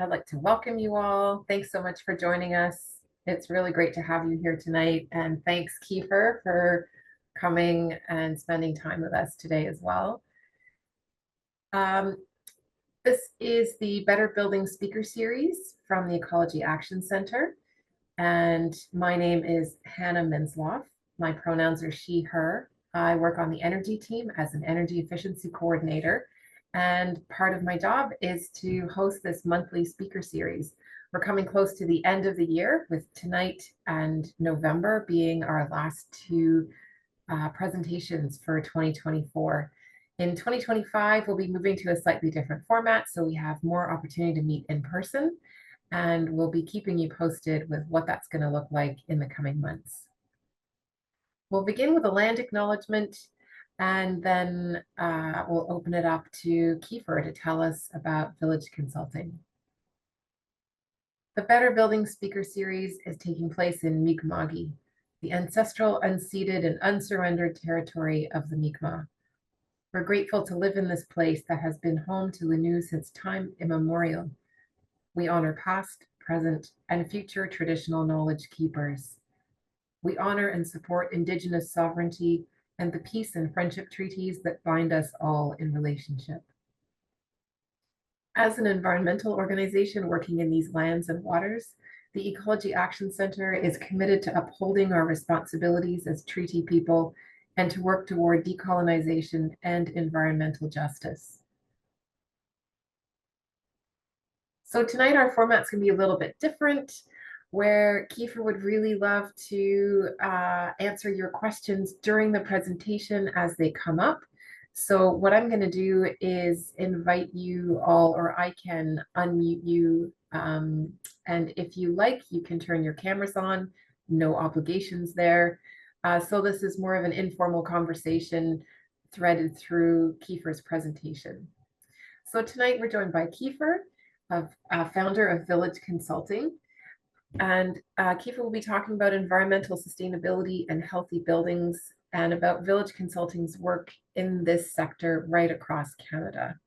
I'd like to welcome you all. Thanks so much for joining us. It's really great to have you here tonight. And thanks, Kiefer, for coming and spending time with us today as well. Um, this is the Better Building Speaker Series from the Ecology Action Center. And my name is Hannah Minsloff. My pronouns are she, her. I work on the energy team as an energy efficiency coordinator. And part of my job is to host this monthly speaker series. We're coming close to the end of the year, with tonight and November being our last two presentations for 2024. In 2025, we'll be moving to a slightly different format, so we have more opportunity to meet in person, and we'll be keeping you posted with what that's going to look like in the coming months. We'll begin with a land acknowledgement, and then we'll open it up to Kiefer to tell us about village consulting. The Better Building Speaker Series is taking place in Mi'kma'ki, the ancestral, unceded, and unsurrendered territory of the Mi'kmaq. We're grateful to live in this place that has been home to Lanú since time immemorial. We honor past, present, and future traditional knowledge keepers. We honor and support Indigenous sovereignty and the peace and friendship treaties that bind us all in relationship. As an environmental organization working in these lands and waters, the Ecology Action Center is committed to upholding our responsibilities as treaty people and to work toward decolonization and environmental justice. So tonight our format's going to be a little bit different, where Kiefer would really love to answer your questions during the presentation as they come up. So what I'm going to do is invite you all, or I can unmute you. And if you like, you can turn your cameras on. No obligations there. So this is more of an informal conversation threaded through Kiefer's presentation. So tonight we're joined by Kiefer, founder of Village Consulting. And Kiefer will be talking about environmental sustainability and healthy buildings, and about Village Consulting's work in this sector right across Canada.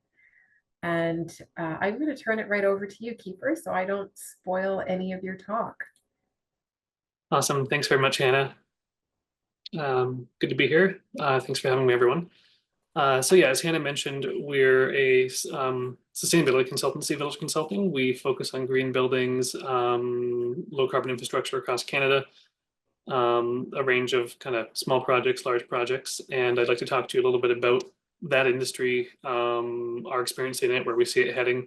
And I'm going to turn it right over to you, Kiefer, so I don't spoil any of your talk. Awesome. Thanks very much, Hannah. Good to be here. Thanks for having me, everyone. So yeah, as Hannah mentioned, we're a sustainability consultancy, Village Consulting. We focus on green buildings, low carbon infrastructure across Canada, a range of kind of small projects, large projects. And I'd like to talk to you a little bit about that industry, our experience in it, where we see it heading,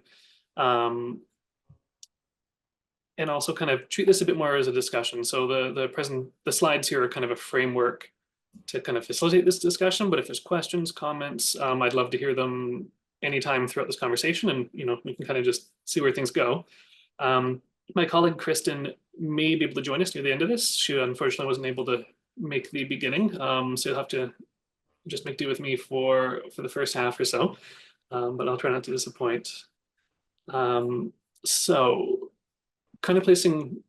and also kind of treat this a bit more as a discussion. So the slides here are kind of a framework to kind of facilitate this discussion. But if there's questions, comments, I'd love to hear them anytime throughout this conversation, and we can kind of just see where things go. My colleague Kristen may be able to join us near the end of this. She unfortunately wasn't able to make the beginning, so you'll have to just make do with me for the first half or so. But I'll try not to disappoint. So, kind of placing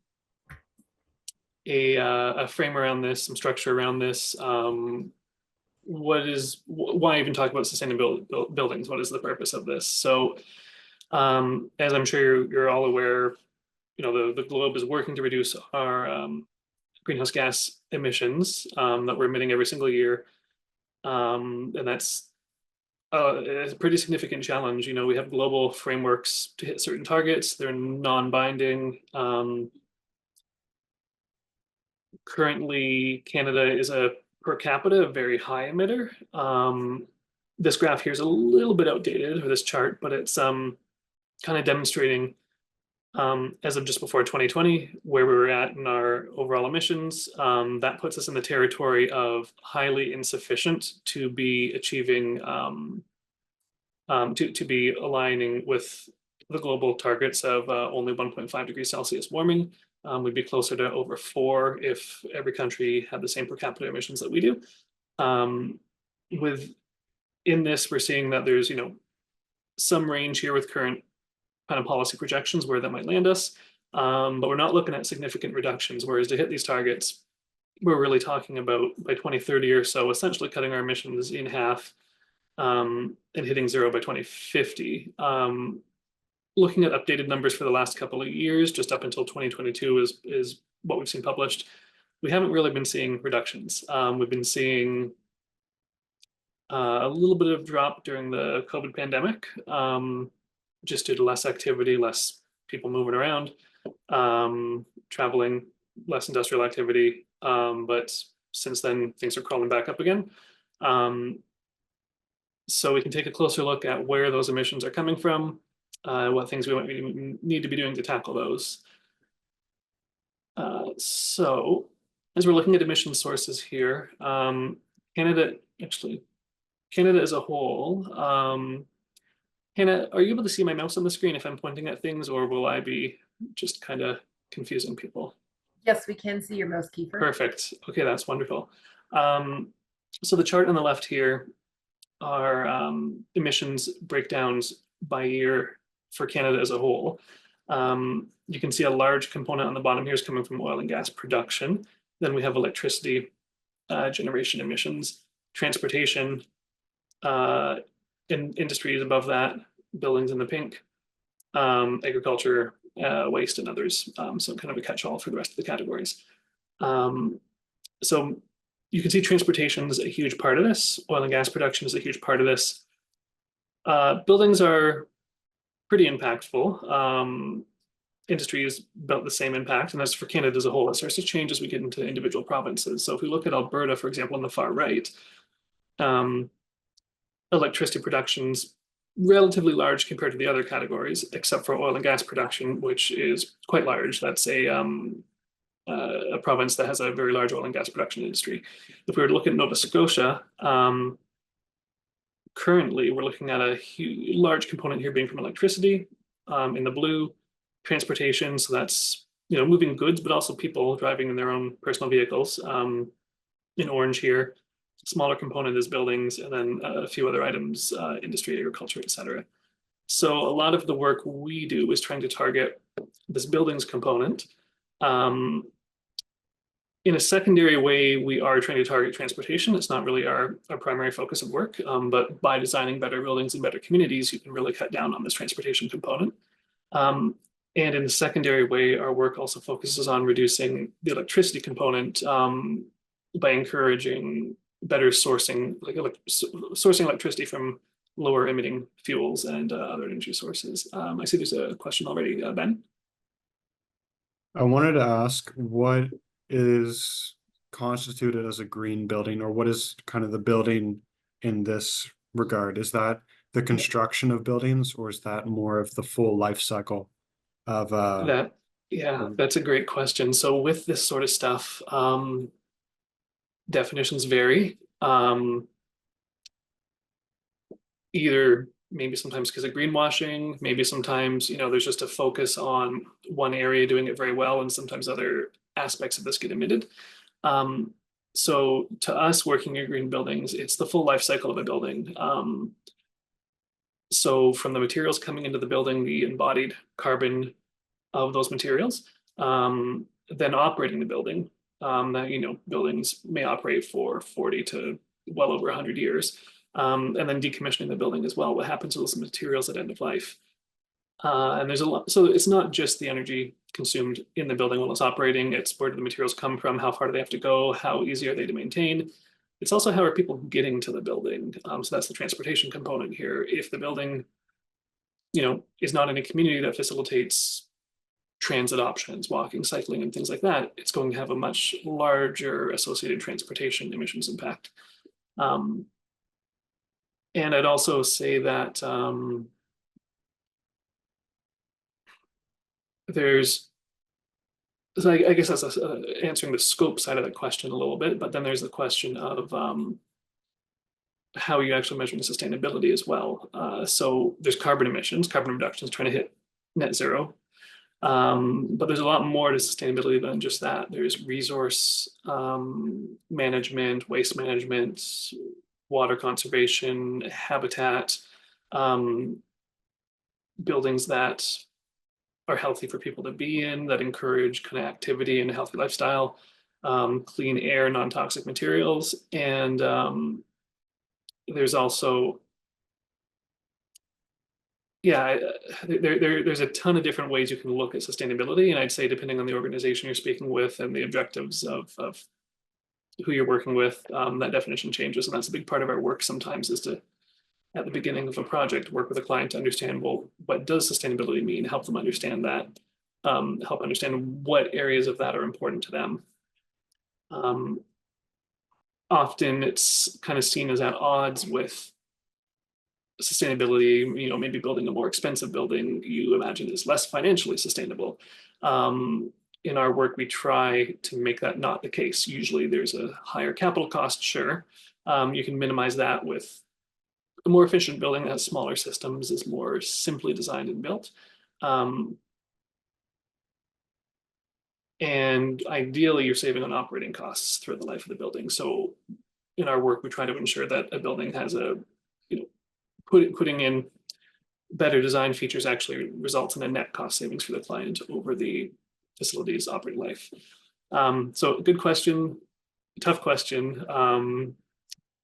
a frame around this, some structure around this. Why even talk about sustainable buildings? What is the purpose of this? So, as I'm sure you're all aware, the globe is working to reduce our greenhouse gas emissions that we're emitting every single year, and that's a pretty significant challenge. We have global frameworks to hit certain targets. They're non-binding. Currently, Canada is a per capita very high emitter. This graph here is a little bit outdated, or this chart, but it's kind of demonstrating as of just before 2020 where we were at in our overall emissions. That puts us in the territory of highly insufficient to be achieving to be aligning with the global targets of only 1.5 degrees Celsius warming. We'd be closer to over 4 if every country had the same per capita emissions that we do. In this, we're seeing that there's some range here with current kind of policy projections where that might land us, but we're not looking at significant reductions. Whereas to hit these targets, we're really talking about by 2030 or so, essentially cutting our emissions in half, and hitting zero by 2050. looking at updated numbers for the last couple of years, just up until 2022 is what we've seen published. We haven't really been seeing reductions. We've been seeing a little bit of drop during the COVID pandemic, just due to less activity, less people moving around, traveling, less industrial activity. But since then, things are crawling back up again. So we can take a closer look at where those emissions are coming from, what things we might need to be doing to tackle those. So as we're looking at emission sources here, Canada as a whole, Hannah, are you able to see my mouse on the screen if I'm pointing at things, or will I be just kind of confusing people? Yes, we can see your mouse, Kiefer. Perfect. Okay, that's wonderful. So the chart on the left here are emissions breakdowns by year for Canada as a whole. You can see a large component on the bottom here is coming from oil and gas production. Then we have electricity generation emissions, transportation, industries above that, buildings in the pink, agriculture, waste, and others. So kind of a catch-all for the rest of the categories. So you can see transportation is a huge part of this. Oil and gas production is a huge part of this. Buildings are pretty impactful. Industry is about the same impact, and that's for Canada as a whole. It starts to change as we get into individual provinces. So if we look at Alberta, for example, on the far right, electricity production's relatively large compared to the other categories, except for oil and gas production, which is quite large. That's a province that has a very large oil and gas production industry. If we were to look at Nova Scotia, currently we're looking at a large component here being from electricity, in the blue, transportation, so that's moving goods, but also people driving in their own personal vehicles. In orange here, smaller component is buildings, and then a few other items, industry, agriculture, etc. So a lot of the work we do is trying to target this buildings component. In a secondary way, we are trying to target transportation. It's not really our primary focus of work, but by designing better buildings and better communities, you can really cut down on this transportation component. And in a secondary way, our work also focuses on reducing the electricity component by encouraging better sourcing, sourcing electricity from lower emitting fuels and other energy sources. I see there's a question already, Ben. I wanted to ask what is constituted as a green building, or what is kind of the building in this regard? Is that the construction of buildings, or is that more of the full life cycle of that's a great question. So with this sort of stuff, definitions vary. Either maybe sometimes because of greenwashing, maybe sometimes there's just a focus on one area doing it very well, and sometimes other aspects of this get omitted. So to us, working in green buildings, it's the full life cycle of a building. So from the materials coming into the building, the embodied carbon of those materials, then operating the building. That buildings may operate for 40 to well over 100 years, and then decommissioning the building as well. What happens to those materials at end of life? And there's a lot. So it's not just the energy consumed in the building while it's operating. It's where do the materials come from? How far do they have to go? How easy are they to maintain? It's also how are people getting to the building? So that's the transportation component here. If the building, is not in a community that facilitates transit options, walking, cycling, and things like that, it's going to have a much larger associated transportation emissions impact. And I'd also say that so I guess that's answering the scope side of the question a little bit, but then there's the question of how you actually measuring sustainability as well. So there's carbon emissions, carbon reductions, trying to hit net zero. But there's a lot more to sustainability than just that. There's resource management, waste management, water conservation, habitat, buildings that are healthy for people to be in, that encourage kind of activity and a healthy lifestyle, clean air, non-toxic materials. And there's also yeah, there's a ton of different ways you can look at sustainability, and I'd say depending on the organization you're speaking with and the objectives of who you're working with, that definition changes, and that's a big part of our work sometimes is to, at the beginning of a project, work with a client to understand, well, what does sustainability mean? Help them understand that, help understand what areas of that are important to them. Often it's kind of seen as at odds with sustainability. Maybe building a more expensive building you imagine is less financially sustainable. In our work, we try to make that not the case. Usually there's a higher capital cost, sure. You can minimize that with a more efficient building that has smaller systems, is more simply designed and built. And ideally, you're saving on operating costs throughout the life of the building. So in our work, we try to ensure that a building has putting in better design features actually results in a net cost savings for the client over the facility's operating life. So good question, tough question.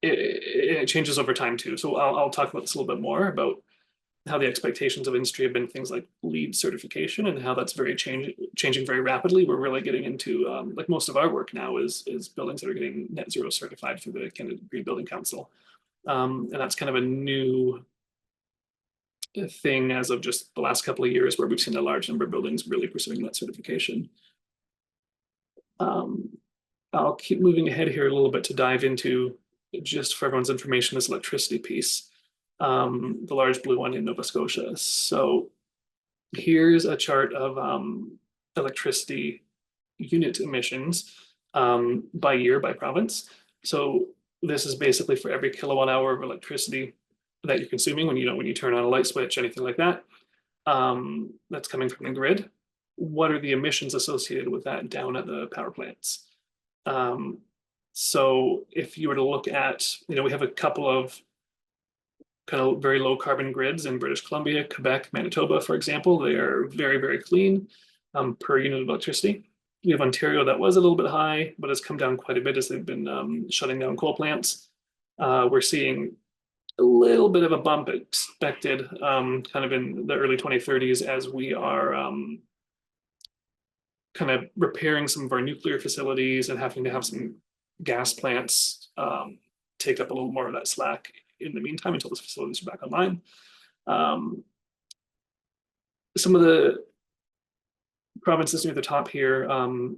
It changes over time too. So I'll talk about this a little bit more about how the expectations of industry have been things like LEED certification and how that's changing very rapidly. We're really getting into like most of our work now is buildings that are getting net zero certified through the Canada Green Building Council. And that's kind of a new thing as of just the last couple of years where we've seen a large number of buildings really pursuing that certification. I'll keep moving ahead here a little bit to dive into, just for everyone's information, this electricity piece, the large blue one in Nova Scotia. So here's a chart of electricity unit emissions by year, by province. So this is basically for every kilowatt hour of electricity that you're consuming when you turn on a light switch, anything like that, that's coming from the grid. What are the emissions associated with that down at the power plants? So if you were to look at, we have a couple of kind of very low carbon grids in British Columbia, Quebec, Manitoba, for example. They are very, very clean per unit of electricity. We have Ontario that was a little bit high, but has come down quite a bit as they've been shutting down coal plants. We're seeing a little bit of a bump expected kind of in the early 2030s as we are kind of repairing some of our nuclear facilities and having to have some gas plants take up a little more of that slack in the meantime until those facilities are back online. Some of the provinces near the top here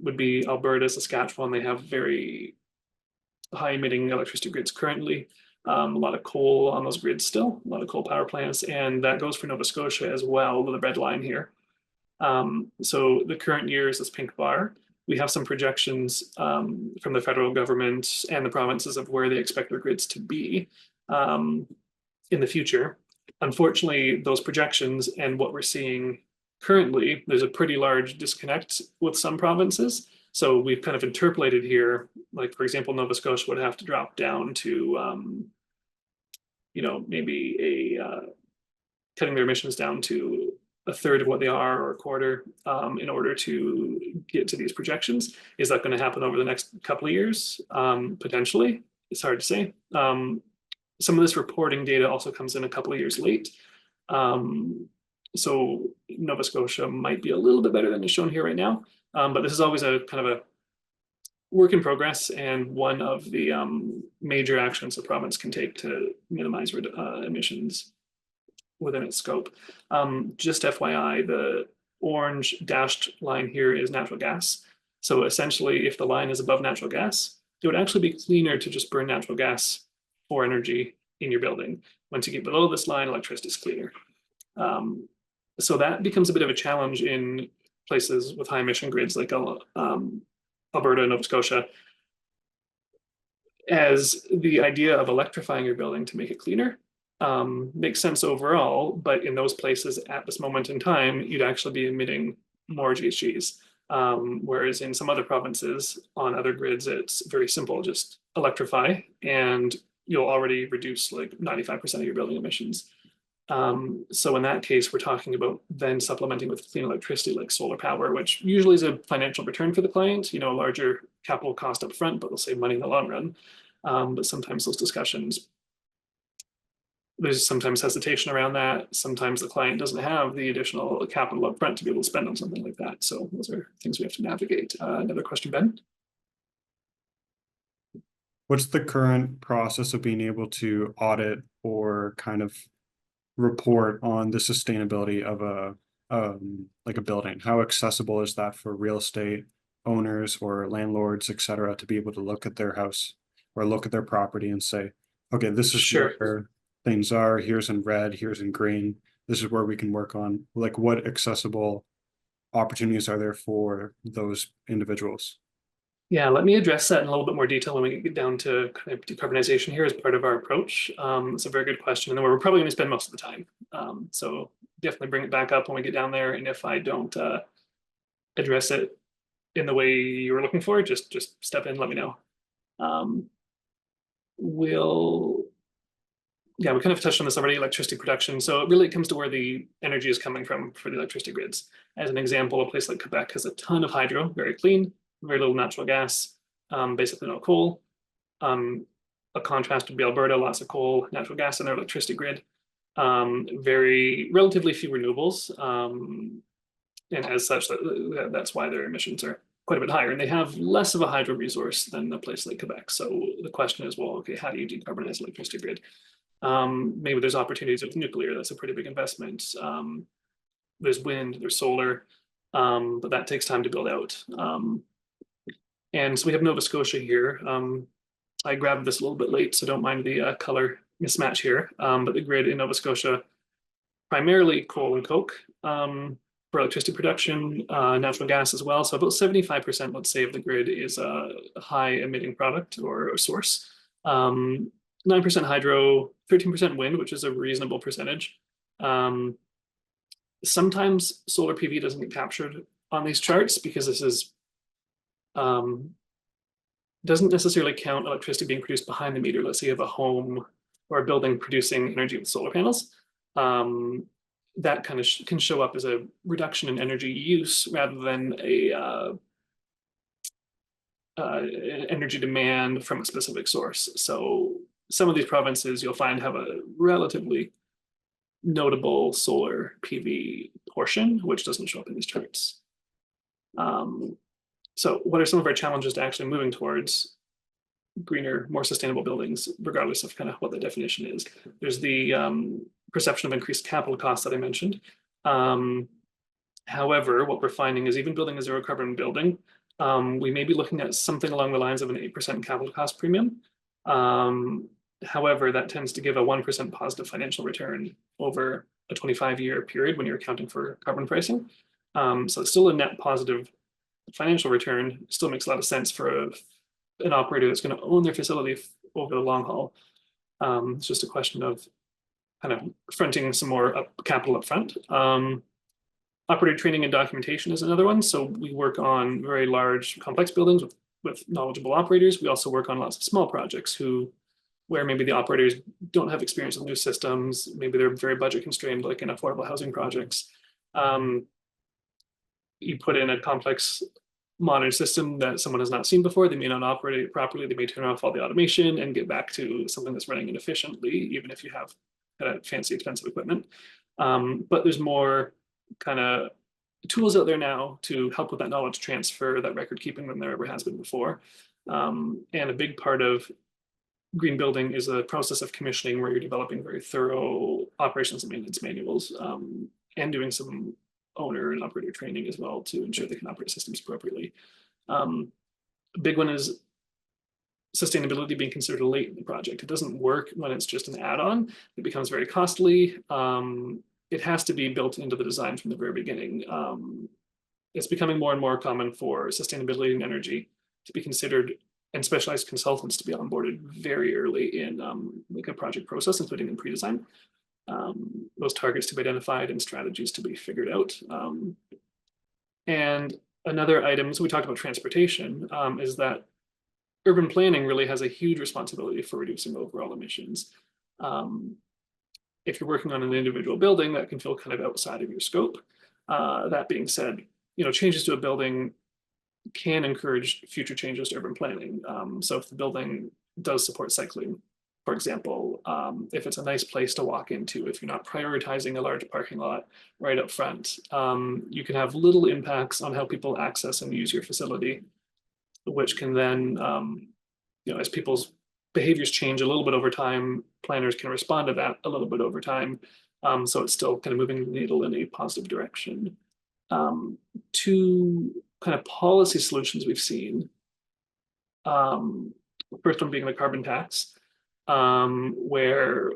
would be Alberta, Saskatchewan. They have very high emitting electricity grids currently. A lot of coal on those grids still, a lot of coal power plants, and that goes for Nova Scotia as well with the red line here. So the current year is this pink bar. We have some projections from the federal government and the provinces of where they expect their grids to be in the future. Unfortunately, those projections and what we're seeing currently, there's a pretty large disconnect with some provinces. So we've kind of interpolated here, like for example, Nova Scotia would have to drop down to, maybe cutting their emissions down to a third of what they are or a quarter in order to get to these projections. Is that going to happen over the next couple of years? Potentially, it's hard to say. Some of this reporting data also comes in a couple of years late. So Nova Scotia might be a little bit better than is shown here right now. But this is always a kind of a work in progress and one of the major actions the province can take to minimize emissions within its scope. Just FYI, the orange dashed line here is natural gas. So essentially, if the line is above natural gas, it would actually be cleaner to just burn natural gas for energy in your building. Once you get below this line, electricity is cleaner. So that becomes a bit of a challenge in places with high emission grids like Alberta and Nova Scotia, as the idea of electrifying your building to make it cleaner makes sense overall, but in those places at this moment in time, you'd actually be emitting more GHGs. Whereas in some other provinces on other grids, it's very simple, just electrify and you'll already reduce like 95% of your building emissions. So in that case, we're talking about then supplementing with clean electricity like solar power, which usually is a financial return for the client, a larger capital cost up front, but they'll save money in the long run. But sometimes those discussions there's sometimes hesitation around that. Sometimes the client doesn't have the additional capital up front to be able to spend on something like that. So those are things we have to navigate. Another question, Ben? What's the current process of being able to audit or kind of report on the sustainability of like a building? How accessible is that for real estate owners or landlords, et cetera, to be able to look at their house or look at their property and say, okay, this is Sure. where things are, here's in red, here's in green, this is where we can work on, like, what accessible opportunities are there for those individuals? Yeah, let me address that in a little bit more detail when we get down to kind of decarbonization here as part of our approach. It's a very good question, and then we're probably going to spend most of the time. So definitely bring it back up when we get down there, and if I don't address it in the way you were looking for, just step in, let me know. Yeah, we kind of touched on this already, electricity production. So it really comes to where the energy is coming from for the electricity grids. As an example, a place like Quebec has a ton of hydro, very clean, very little natural gas, basically no coal. A contrast would be Alberta, lots of coal, natural gas in their electricity grid, very relatively few renewables. And as such, that's why their emissions are quite a bit higher. And they have less of a hydro resource than a place like Quebec. So the question is, well, okay, how do you decarbonize electricity grid? Maybe there's opportunities with nuclear. That's a pretty big investment. There's wind, there's solar, but that takes time to build out. And so we have Nova Scotia here. I grabbed this a little bit late, so don't mind the color mismatch here. But the grid in Nova Scotia, primarily coal and coke for electricity production, natural gas as well. So about 75%, let's say, of the grid is a high emitting product or a source. 9% hydro, 13% wind, which is a reasonable percentage. Sometimes solar PV doesn't get captured on these charts because this is doesn't necessarily count electricity being produced behind the meter. Let's say you have a home or a building producing energy with solar panels. That kind of can show up as a reduction in energy use rather than a energy demand from a specific source. So some of these provinces you'll find have a relatively notable solar PV portion, which doesn't show up in these charts. So what are some of our challenges to actually moving towards greener, more sustainable buildings, regardless of kind of what the definition is? There's the perception of increased capital costs that I mentioned. However, what we're finding is even building a zero carbon building, we may be looking at something along the lines of an 8% capital cost premium. However, that tends to give a 1% positive financial return over a 25-year period when you're accounting for carbon pricing. So it's still a net positive financial return. Still makes a lot of sense for an operator that's going to own their facility over the long haul. It's just a question of kind of fronting some more capital up front. Operator training and documentation is another one. So we work on very large, complex buildings with knowledgeable operators. We also work on lots of small projects where maybe the operators don't have experience with new systems. Maybe they're very budget constrained, like in affordable housing projects. You put in a complex modern system that someone has not seen before. They may not operate it properly. They may turn off all the automation and get back to something that's running inefficiently, even if you have fancy, expensive equipment. But there's more kind of tools out there now to help with that knowledge transfer, that record keeping than there ever has been before. And a big part of green building is a process of commissioning where you're developing very thorough operations and maintenance manuals and doing some owner and operator training as well to ensure they can operate systems appropriately. A big one is sustainability being considered late in the project. It doesn't work when it's just an add-on. It becomes very costly. It has to be built into the design from the very beginning. It's becoming more and more common for sustainability and energy to be considered and specialized consultants to be onboarded very early in like a project process, including in pre-design. Those targets to be identified and strategies to be figured out. And another item, so we talked about transportation, is that urban planning really has a huge responsibility for reducing overall emissions. If you're working on an individual building, that can feel kind of outside of your scope. That being said, changes to a building can encourage future changes to urban planning. So if the building does support cycling For example, if it's a nice place to walk into, if you're not prioritizing a large parking lot right up front, you can have little impacts on how people access and use your facility, which can then, as people's behaviors change a little bit over time, planners can respond to that a little bit over time. So it's still kind of moving the needle in a positive direction. Two kind of policy solutions we've seen. First one being the carbon tax, where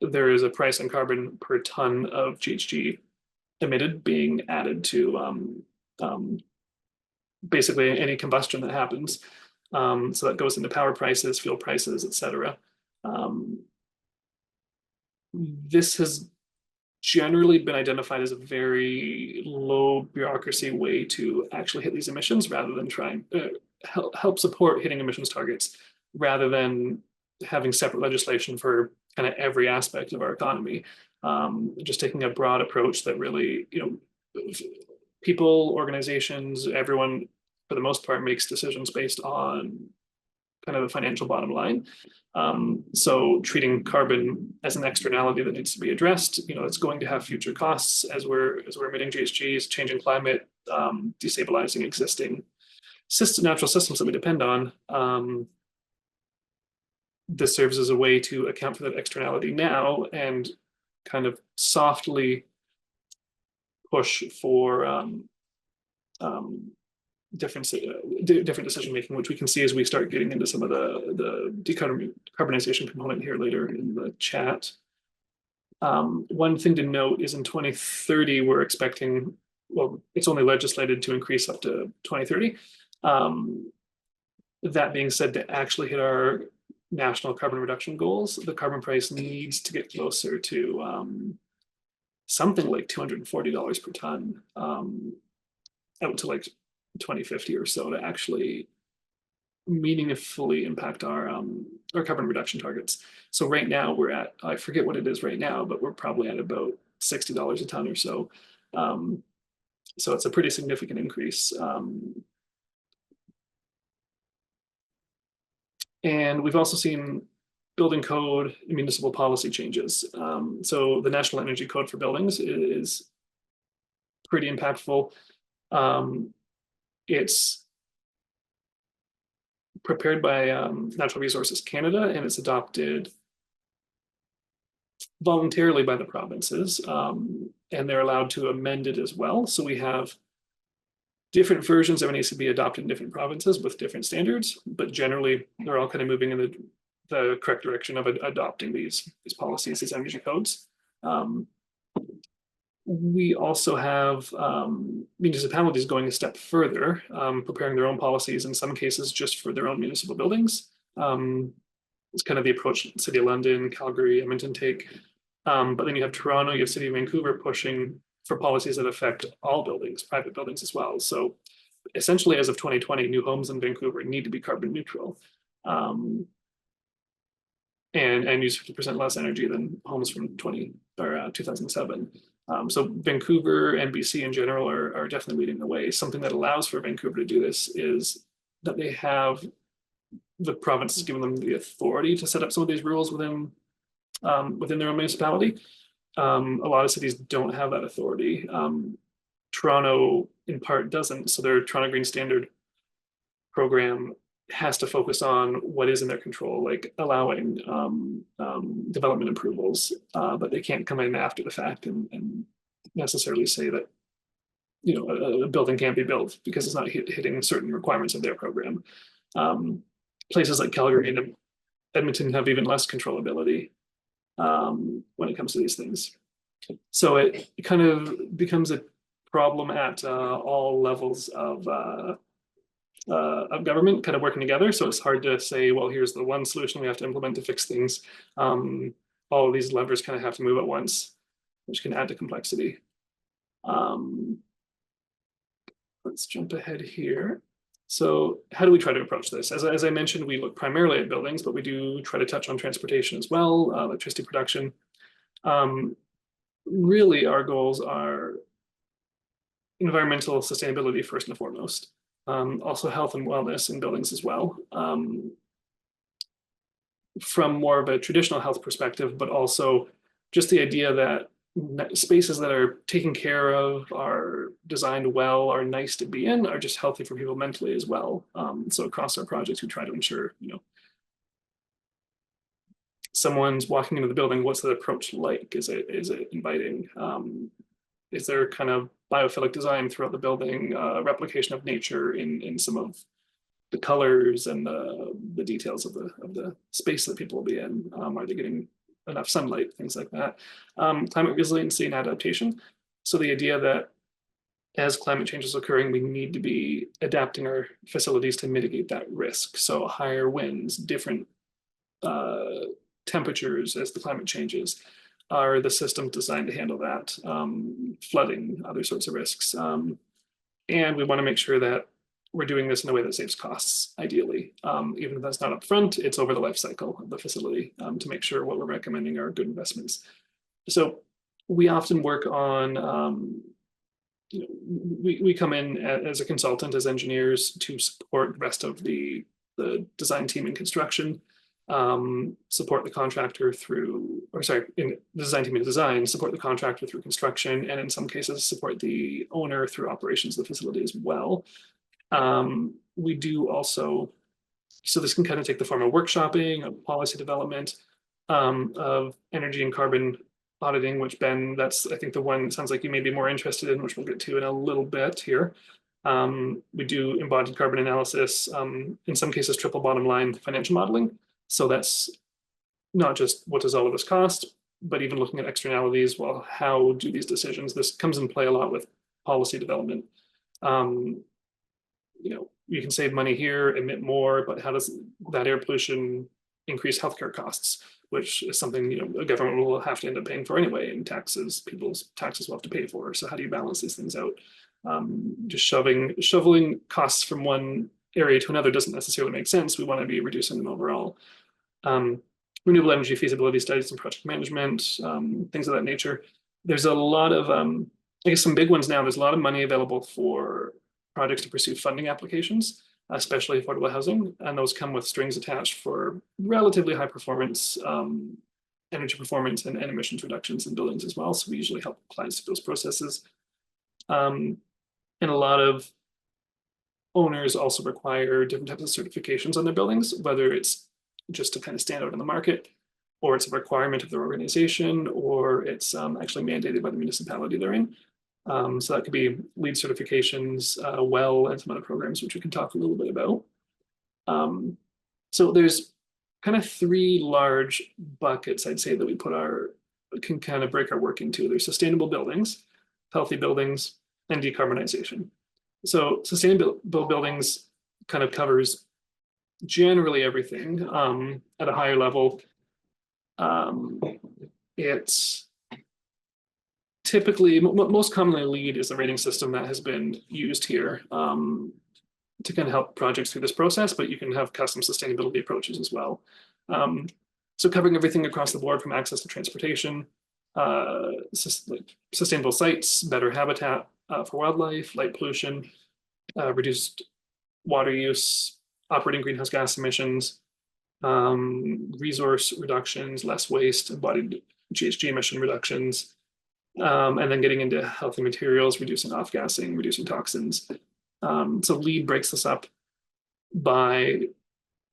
there is a price on carbon per ton of GHG emitted being added to basically any combustion that happens. So that goes into power prices, fuel prices, etc. This has generally been identified as a very low bureaucracy way to actually hit these emissions, rather than trying to help support hitting emissions targets, rather than having separate legislation for kind of every aspect of our economy. Just taking a broad approach that really, people, organizations, everyone, for the most part, makes decisions based on kind of the financial bottom line. So treating carbon as an externality that needs to be addressed, it's going to have future costs as we're emitting GHGs, changing climate, destabilizing existing natural systems that we depend on. This serves as a way to account for that externality now and kind of softly push for different decision making, which we can see as we start getting into some of the decarbonization component here later in the chat. One thing to note is in 2030, we're expecting, well, it's only legislated to increase up to 2030. That being said, to actually hit our national carbon reduction goals, the carbon price needs to get closer to something like $240 per ton, out to like 2050 or so, to actually meaningfully impact our carbon reduction targets. So right now we're at, I forget what it is right now, but we're probably at about $60 a ton or so. So it's a pretty significant increase. And we've also seen building code and municipal policy changes. So the National Energy Code for Buildings is pretty impactful. It's prepared by Natural Resources Canada, and it's adopted voluntarily by the provinces, and they're allowed to amend it as well. So we have different versions of it needs to be adopted in different provinces with different standards, but generally they're all kind of moving in the correct direction of adopting these policies, these energy codes. We also have municipalities going a step further, preparing their own policies, in some cases just for their own municipal buildings. It's kind of the approach that City of London, Calgary, Edmonton take. But then you have Toronto, you have City of Vancouver pushing for policies that affect all buildings, private buildings as well. So essentially, as of 2020, new homes in Vancouver need to be carbon neutral, and use 50% less energy than homes from 2007. So Vancouver and BC in general are definitely leading the way. Something that allows for Vancouver to do this is that they have the province has given them the authority to set up some of these rules within their own municipality. A lot of cities don't have that authority. Toronto, in part, doesn't. So their Toronto Green Standard program has to focus on what is in their control, like allowing development approvals, but they can't come in after the fact and necessarily say that a building can't be built because it's not hitting certain requirements of their program. Places like Calgary and Edmonton have even less controllability when it comes to these things. So it kind of becomes a problem at all levels of government kind of working together. So it's hard to say, well, here's the one solution we have to implement to fix things. All of these levers kind of have to move at once, which can add to complexity. Let's jump ahead here. So how do we try to approach this? As I mentioned, we look primarily at buildings, but we do try to touch on transportation as well, electricity production. Really, our goals are environmental sustainability first and foremost. Also health and wellness in buildings as well. from more of a traditional health perspective, but also just the idea that spaces that are taken care of, are designed well, are nice to be in, are just healthy for people mentally as well. So across our projects, we try to ensure, someone's walking into the building, what's the approach like? Is it inviting? Is there kind of biophilic design throughout the building, replication of nature in some of the colors and the details of the space that people will be in? Are they getting enough sunlight? Things like that. Climate resiliency and adaptation. So the idea that as climate change is occurring, we need to be adapting our facilities to mitigate that risk. So higher winds, different temperatures as the climate changes. Are the systems designed to handle that? Flooding, other sorts of risks. And we want to make sure that we're doing this in a way that saves costs, ideally. Even if that's not upfront, it's over the life cycle of the facility to make sure what we're recommending are good investments. So we often work on, we come in as a consultant, as engineers, to support the rest of the design team in construction. Support the contractor through, in the design team and design, support the contractor through construction, and in some cases support the owner through operations of the facility as well. We do also, so this can kind of take the form of workshopping, of policy development, of energy and carbon auditing, which Ben, that's I think the one that sounds like you may be more interested in, which we'll get to in a little bit here. We do embodied carbon analysis, in some cases triple bottom line financial modeling. So that's not just what does all of this cost, but even looking at externalities. Well, how do these decisions? This comes in play a lot with policy development. You can save money here, emit more, but how does that air pollution increase healthcare costs, which is something a government will have to end up paying for anyway, and people's taxes will have to pay for. So how do you balance these things out? Just shoveling costs from one area to another doesn't necessarily make sense. We want to be reducing them overall. Renewable energy feasibility studies and project management, things of that nature. There's a lot of, I guess some big ones now, there's a lot of money available for projects to pursue funding applications, especially affordable housing, and those come with strings attached for relatively high performance, energy performance and emissions reductions in buildings as well. So we usually help clients through those processes. And a lot of owners also require different types of certifications on their buildings, whether it's just to kind of stand out in the market, or it's a requirement of their organization, or it's actually mandated by the municipality they're in. So that could be LEED certifications, WELL, and some other programs, which we can talk a little bit about. So there's kind of three large buckets, I'd say, that we can kind of break our work into. There's sustainable buildings, healthy buildings, and decarbonization. So sustainable buildings kind of covers generally everything at a higher level. It's typically, most commonly LEED is the rating system that has been used here to kind of help projects through this process, but you can have custom sustainability approaches as well. So covering everything across the board from access to transportation, sustainable sites, better habitat for wildlife, light pollution, reduced water use, operating greenhouse gas emissions, resource reductions, less waste, embodied GHG emission reductions, and then getting into healthy materials, reducing off-gassing, reducing toxins. So LEED breaks this up by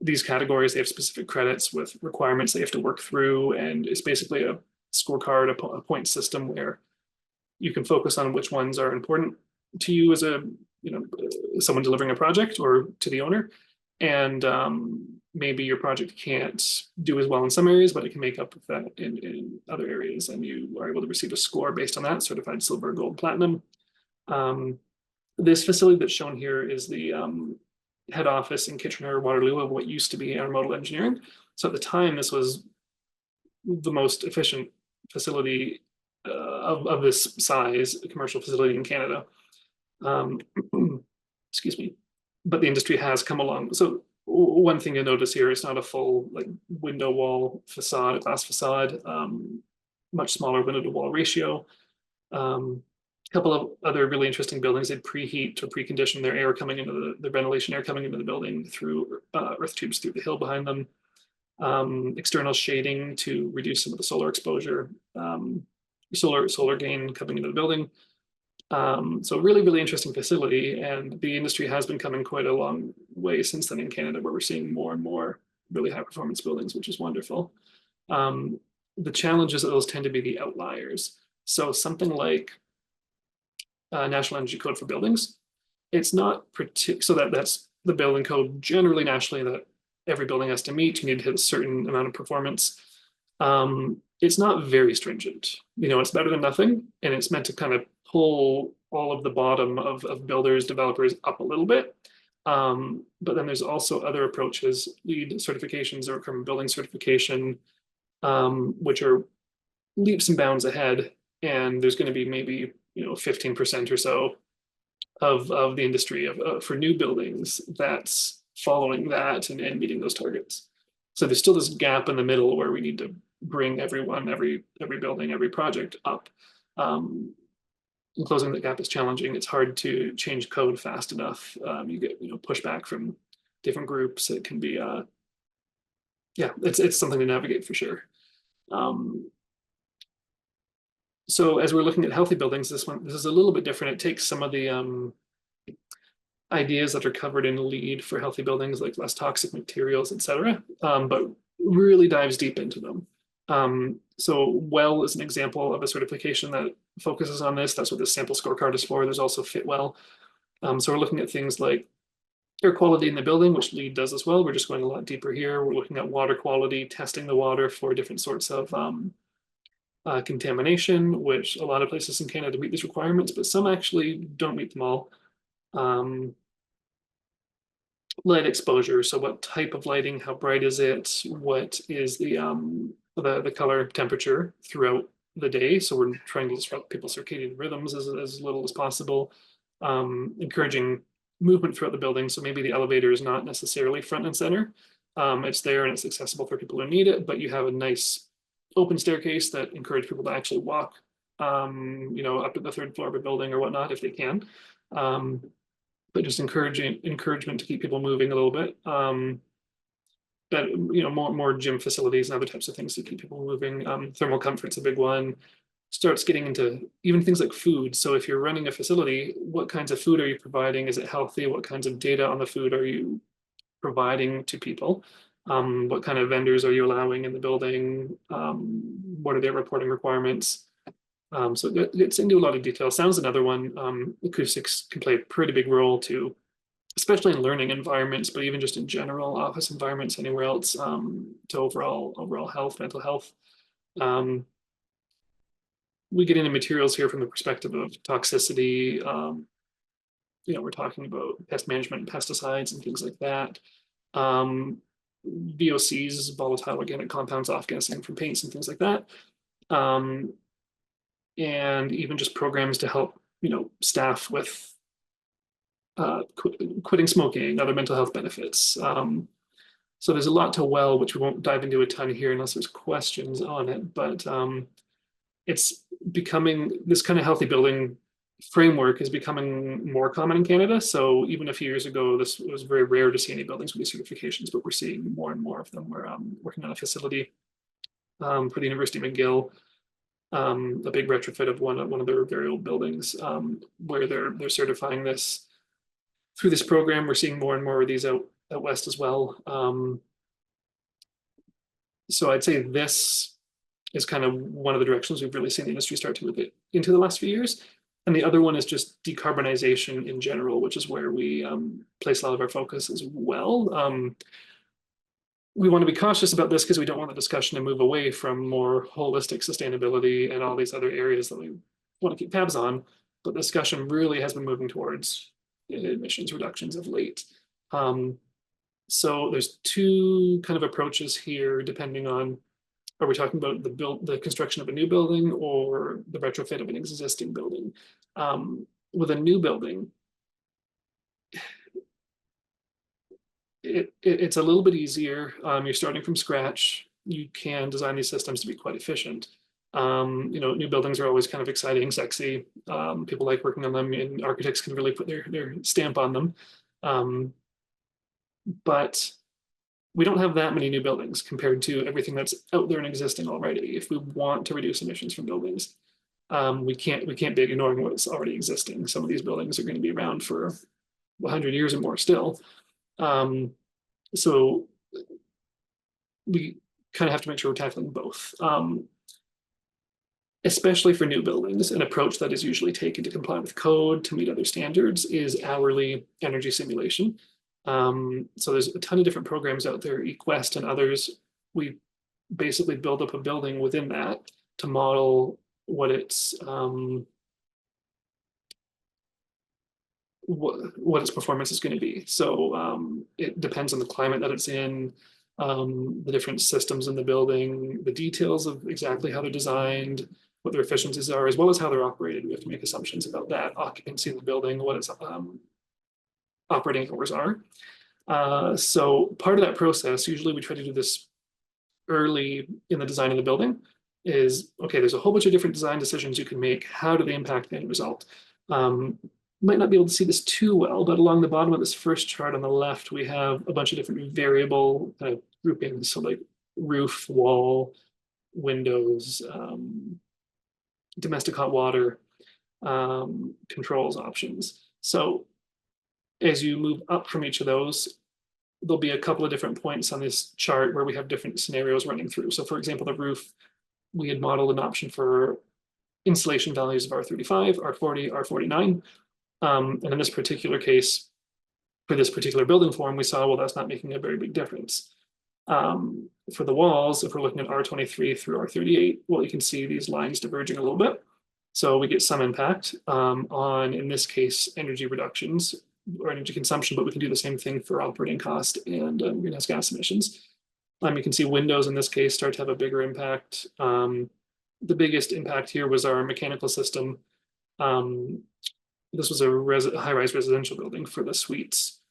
these categories. They have specific credits with requirements they have to work through, and it's basically a scorecard, a point system where you can focus on which ones are important to you as someone delivering a project, or to the owner. And maybe your project can't do as well in some areas, but it can make up with that in other areas, and you are able to receive a score based on that, certified silver, gold, platinum. This facility that's shown here is the head office in Kitchener, Waterloo, of what used to be intermodal engineering. So at the time, this was the most efficient facility of this size, a commercial facility in Canada. Excuse me. But the industry has come along. So one thing you'll notice here, it's not a full window wall facade, glass facade, much smaller window to wall ratio. A couple of other really interesting buildings, they preheat or precondition their air coming into the ventilation air coming into the building through earth tubes through the hill behind them. external shading to reduce some of the solar exposure, solar gain coming into the building. So really, really interesting facility, and the industry has been coming quite a long way since then in Canada, where we're seeing more and more really high performance buildings, which is wonderful. The challenge is that those tend to be the outliers. So something like National Energy Code for buildings, it's not particular, so that's the building code generally nationally that every building has to meet. You need to hit a certain amount of performance. It's not very stringent. It's better than nothing, and it's meant to kind of pull all of the bottom of builders, developers up a little bit. But then there's also other approaches, LEED certifications or from building certification, which are leaps and bounds ahead. And there's going to be maybe 15% or so of the industry for new buildings that's following that and meeting those targets. So there's still this gap in the middle where we need to bring everyone, every building, every project up. Closing the gap is challenging. It's hard to change code fast enough. You get pushback from different groups. It can be it's something to navigate for sure. So as we're looking at healthy buildings, this is a little bit different. It takes some of the ideas that are covered in LEED for healthy buildings, like less toxic materials, etc., but really dives deep into them. So WELL is an example of a certification that focuses on this. That's what the sample scorecard is for. There's also FitWell. So we're looking at things like air quality in the building, which LEED does as well. We're just going a lot deeper here. We're looking at water quality, testing the water for different sorts of contamination, which a lot of places in Canada meet these requirements, but some actually don't meet them all. Light exposure. So what type of lighting, how bright is it? What is the color temperature throughout the day? So we're trying to disrupt people's circadian rhythms as little as possible. Encouraging movement throughout the building. So maybe the elevator is not necessarily front and center. It's there and it's accessible for people who need it, but you have a nice open staircase that encourage people to actually walk, up to the third floor of a building or whatnot if they can. But just encouragement to keep people moving a little bit. But more gym facilities and other types of things to keep people moving. Thermal comfort's a big one. Starts getting into even things like food. So if you're running a facility, what kinds of food are you providing? Is it healthy? What kinds of data on the food are you providing to people? What kind of vendors are you allowing in the building? What are their reporting requirements? So it gets into a lot of detail. Sound's another one. Acoustics can play a pretty big role too, especially in learning environments, but even just in general office environments, anywhere else, to overall health, mental health. We get into materials here from the perspective of toxicity. We're talking about pest management and pesticides and things like that. VOCs, volatile organic compounds, off-gassing from paints and things like that. And even just programs to help, staff with quitting smoking, other mental health benefits. So there's a lot to WELL, which we won't dive into a ton here unless there's questions on it, but it's becoming, this kind of healthy building framework is becoming more common in Canada. So even a few years ago, this was very rare to see any buildings with these certifications, but we're seeing more and more of them. We're working on a facility for the University of McGill, a big retrofit of one of their very old buildings, where they're certifying this through this program. We're seeing more and more of these out west as well. So I'd say this is kind of one of the directions we've really seen the industry start to move it into the last few years. And the other one is just decarbonization in general, which is where we place a lot of our focus as well. We want to be cautious about this because we don't want the discussion to move away from more holistic sustainability and all these other areas that we want to keep tabs on. But the discussion really has been moving towards emissions reductions of late. So there's two kind of approaches here, depending on, are we talking about the construction of a new building or the retrofit of an existing building? With a new building, it's a little bit easier. You're starting from scratch. You can design these systems to be quite efficient. New buildings are always kind of exciting, sexy. People like working on them, and architects can really put their stamp on them. But we don't have that many new buildings compared to everything that's out there and existing already. If we want to reduce emissions from buildings, we can't be ignoring what's already existing. Some of these buildings are going to be around for 100 years or more still. So we kind of have to make sure we're tackling both. Especially for new buildings, an approach that is usually taken to comply with code to meet other standards is hourly energy simulation. So there's a ton of different programs out there, eQuest and others. We basically build up a building within that to model what its what its performance is going to be. So it depends on the climate that it's in, the different systems in the building, the details of exactly how they're designed, what their efficiencies are, as well as how they're operated. We have to make assumptions about that occupancy in the building, what its operating hours are. So part of that process, usually we try to do this early in the design of the building, is, okay, there's a whole bunch of different design decisions you can make. How do they impact the end result? Might not be able to see this too well, but along the bottom of this first chart on the left, we have a bunch of different variable kind of groupings. So like roof, wall, windows, domestic hot water, controls options. So as you move up from each of those, there'll be a couple of different points on this chart where we have different scenarios running through. So for example, the roof, we had modeled an option for insulation values of R35, R40, R49. And in this particular case, for this particular building form, we saw, well, that's not making a very big difference. For the walls, if we're looking at R23 through R38, well, you can see these lines diverging a little bit. So we get some impact on, in this case, energy reductions or energy consumption, but we can do the same thing for operating cost and greenhouse gas emissions. You can see windows in this case start to have a bigger impact. The biggest impact here was our mechanical system. This was a high-rise residential building for the suites.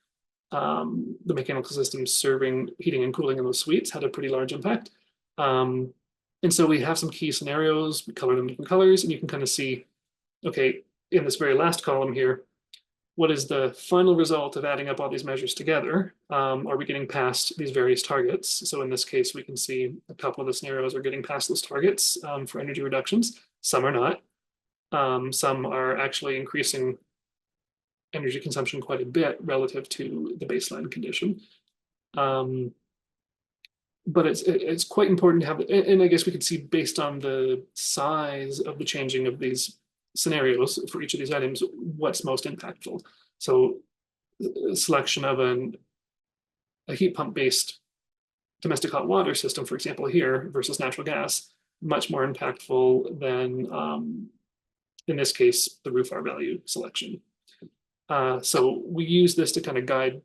The mechanical system serving heating and cooling in those suites had a pretty large impact. And so we have some key scenarios, we color them different colors, and you can kind of see, okay, in this very last column here, what is the final result of adding up all these measures together? Are we getting past these various targets? So in this case, we can see a couple of the scenarios are getting past those targets for energy reductions. Some are not. Some are actually increasing energy consumption quite a bit relative to the baseline condition. But it's quite important to have, and I guess we could see based on the size of the changing of these scenarios for each of these items, what's most impactful. So a selection of a heat pump based domestic hot water system, for example, here versus natural gas, much more impactful than, in this case, the roof R value selection. So we use this to kind of guide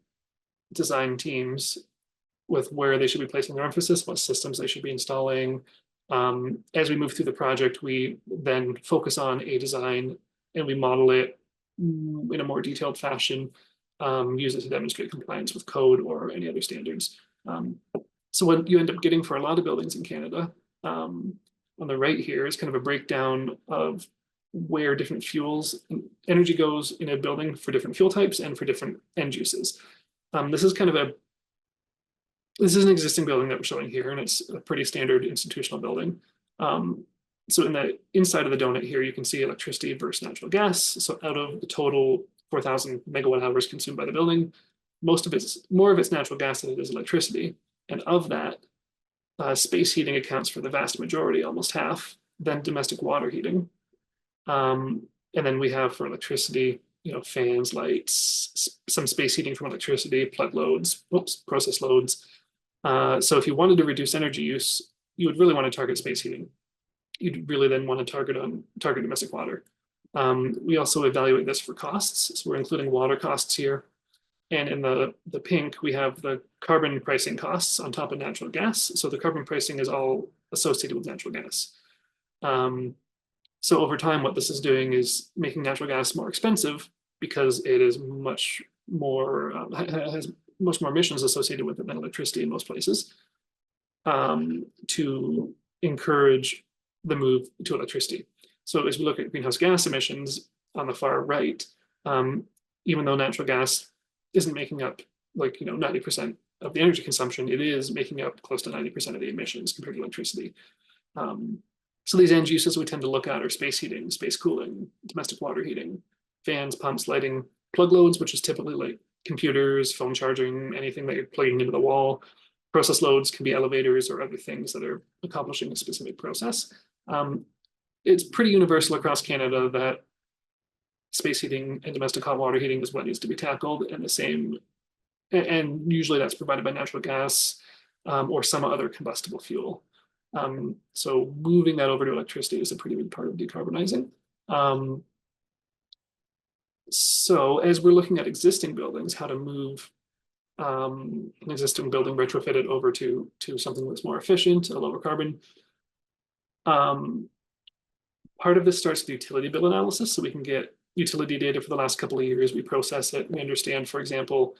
design teams with where they should be placing their emphasis, what systems they should be installing. As we move through the project, we then focus on a design and we model it in a more detailed fashion, use it to demonstrate compliance with code or any other standards. So what you end up getting for a lot of buildings in Canada, on the right here is kind of a breakdown of where different fuels, energy goes in a building for different fuel types and for different end uses. This is an existing building that we're showing here, and it's a pretty standard institutional building. So in the inside of the donut here, you can see electricity versus natural gas. So out of the total 4,000 megawatt hours consumed by the building, more of it's natural gas than it is electricity. And of that, space heating accounts for the vast majority, almost half, then domestic water heating. And then we have for electricity, fans, lights, some space heating from electricity, plug loads, process loads. So if you wanted to reduce energy use, you would really want to target space heating. You'd really then want to target domestic water. We also evaluate this for costs. So we're including water costs here. And in the pink, we have the carbon pricing costs on top of natural gas. So the carbon pricing is all associated with natural gas. So over time, what this is doing is making natural gas more expensive because it is much more, has much more emissions associated with it than electricity in most places, to encourage the move to electricity. So as we look at greenhouse gas emissions on the far right, even though natural gas isn't making up 90% the energy consumption, it is making up close to 90% of the emissions compared to electricity. So these end uses we tend to look at are space heating, space cooling, domestic water heating, fans, pumps, lighting, plug loads, which is typically like computers, phone charging, anything that you're plugging into the wall. Process loads can be elevators or other things that are accomplishing a specific process. It's pretty universal across Canada that space heating and domestic hot water heating is what needs to be tackled, and the same, and usually that's provided by natural gas or some other combustible fuel. So moving that over to electricity is a pretty big part of decarbonizing. So as we're looking at existing buildings, how to move an existing building, retrofit it over to something that's more efficient, a lower carbon. Part of this starts with utility bill analysis, so we can get utility data for the last couple of years. We process it. We understand, for example,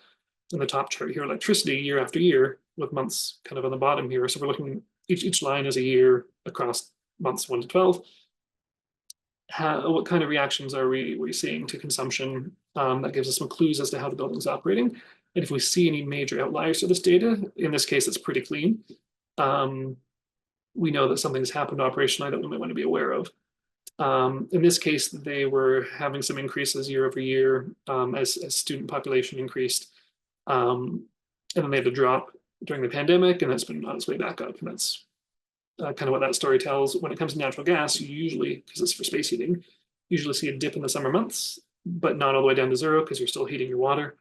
in the top chart here, electricity year after year, with months kind of on the bottom here. So we're looking, each line is a year across months 1 to 12. What kind of reactions are we seeing to consumption? That gives us some clues as to how the building's operating. And if we see any major outliers to this data, in this case, it's pretty clean. We know that something's happened operationally that we might want to be aware of. In this case, they were having some increases year over year as student population increased. And then they had to drop during the pandemic, and that's been on its way back up. And that's kind of what that story tells. When it comes to natural gas, you usually, because it's for space heating, usually see a dip in the summer months, but not all the way down to zero because you're still heating your water.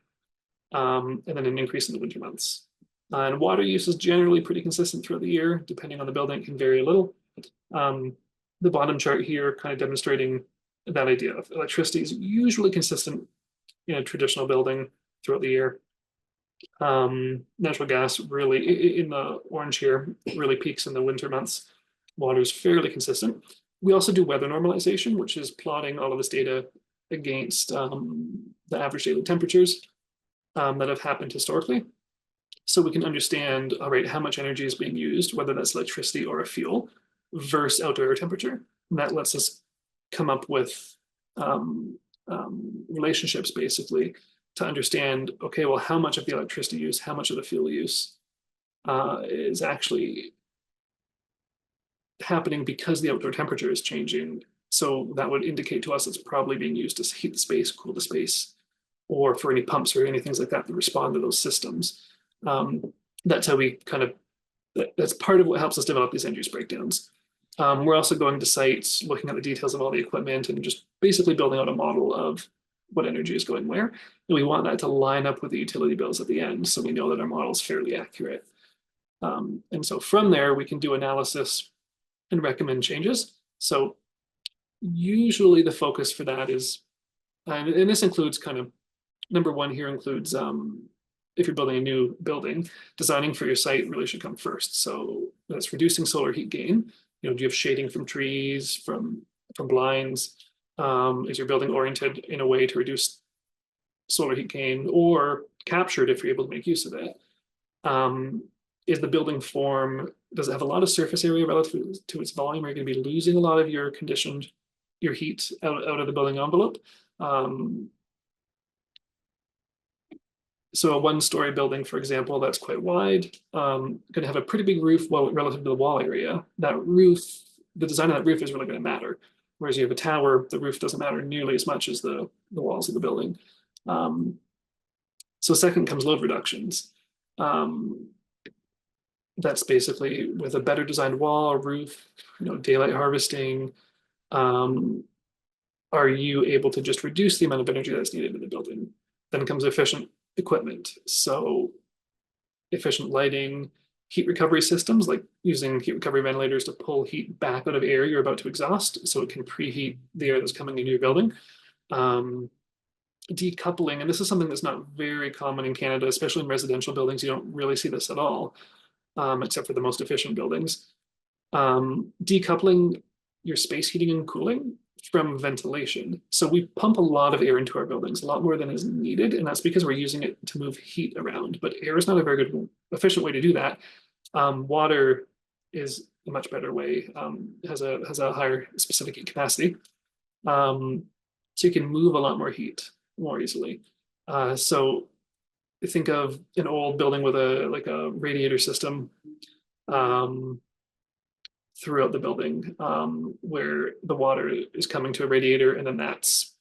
And then an increase in the winter months. And water use is generally pretty consistent throughout the year. Depending on the building, it can vary a little. The bottom chart here kind of demonstrating that idea of electricity is usually consistent in a traditional building throughout the year. Natural gas really, in the orange here, really peaks in the winter months. Water is fairly consistent. We also do weather normalization, which is plotting all of this data against the average daily temperatures that have happened historically. So we can understand, all right, how much energy is being used, whether that's electricity or a fuel, versus outdoor air temperature. And that lets us come up with relationships basically to understand, okay, well, how much of the electricity use, how much of the fuel use is actually happening because the outdoor temperature is changing. So that would indicate to us it's probably being used to heat the space, cool the space, or for any pumps or any things like that respond to those systems. That's how we kind of, that's part of what helps us develop these end use breakdowns. We're also going to sites, looking at the details of all the equipment and just basically building out a model of what energy is going where. And we want that to line up with the utility bills at the end, so we know that our model is fairly accurate. And so from there, we can do analysis and recommend changes. So usually the focus for that is, and this includes kind of, number one here includes, if you're building a new building, designing for your site really should come first. So that's reducing solar heat gain. You know, do you have shading from trees, from blinds? Is your building oriented in a way to reduce solar heat gain or captured if you're able to make use of it? Is the building form, does it have a lot of surface area relative to its volume? Are you going to be losing a lot of your heat out of the building envelope? So a one-story building, for example, that's quite wide, going to have a pretty big roof relative to the wall area. That roof, the design of that roof is really going to matter. Whereas you have a tower, the roof doesn't matter nearly as much as the walls of the building. So second comes load reductions. That's basically with a better designed wall, roof, daylight harvesting. Are you able to just reduce the amount of energy that's needed in the building? Then comes efficient equipment. So efficient lighting, heat recovery systems, like using heat recovery ventilators to pull heat back out of air you're about to exhaust, so it can preheat the air that's coming into your building. Decoupling, and this is something that's not very common in Canada, especially in residential buildings. You don't really see this at all, except for the most efficient buildings. Decoupling your space heating and cooling from ventilation. So we pump a lot of air into our buildings, a lot more than is needed, and that's because we're using it to move heat around. But air is not a very good, efficient way to do that. Water is a much better way, has a higher specific heat capacity. So you can move a lot more heat more easily. So think of an old building with a radiator system throughout the building, where the water is coming to a radiator and then that's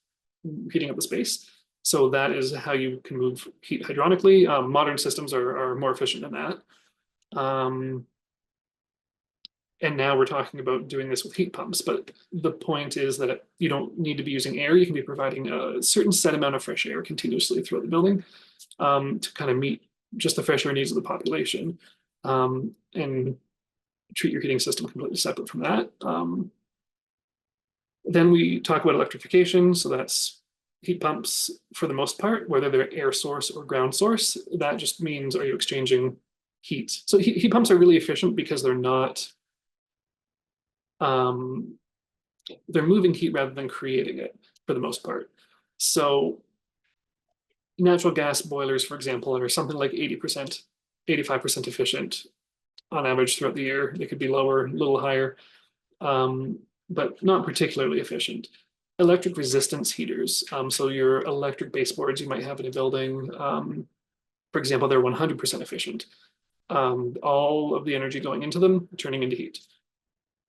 heating up the space. So that is how you can move heat hydronically. Modern systems are more efficient than that. And now we're talking about doing this with heat pumps, but the point is that you don't need to be using air. You can be providing a certain set amount of fresh air continuously throughout the building, to kind of meet just the fresh air needs of the population, and treat your heating system completely separate from that. Then we talk about electrification. So that's heat pumps for the most part, whether they're air source or ground source. That just means, are you exchanging heat? So heat pumps are really efficient because they're not, they're moving heat rather than creating it for the most part. So natural gas boilers, for example, are something like 80%, 85% efficient on average throughout the year. They could be lower, a little higher, but not particularly efficient. Electric resistance heaters, so your electric baseboards you might have in a building, for example, they're 100% efficient. All of the energy going into them turning into heat.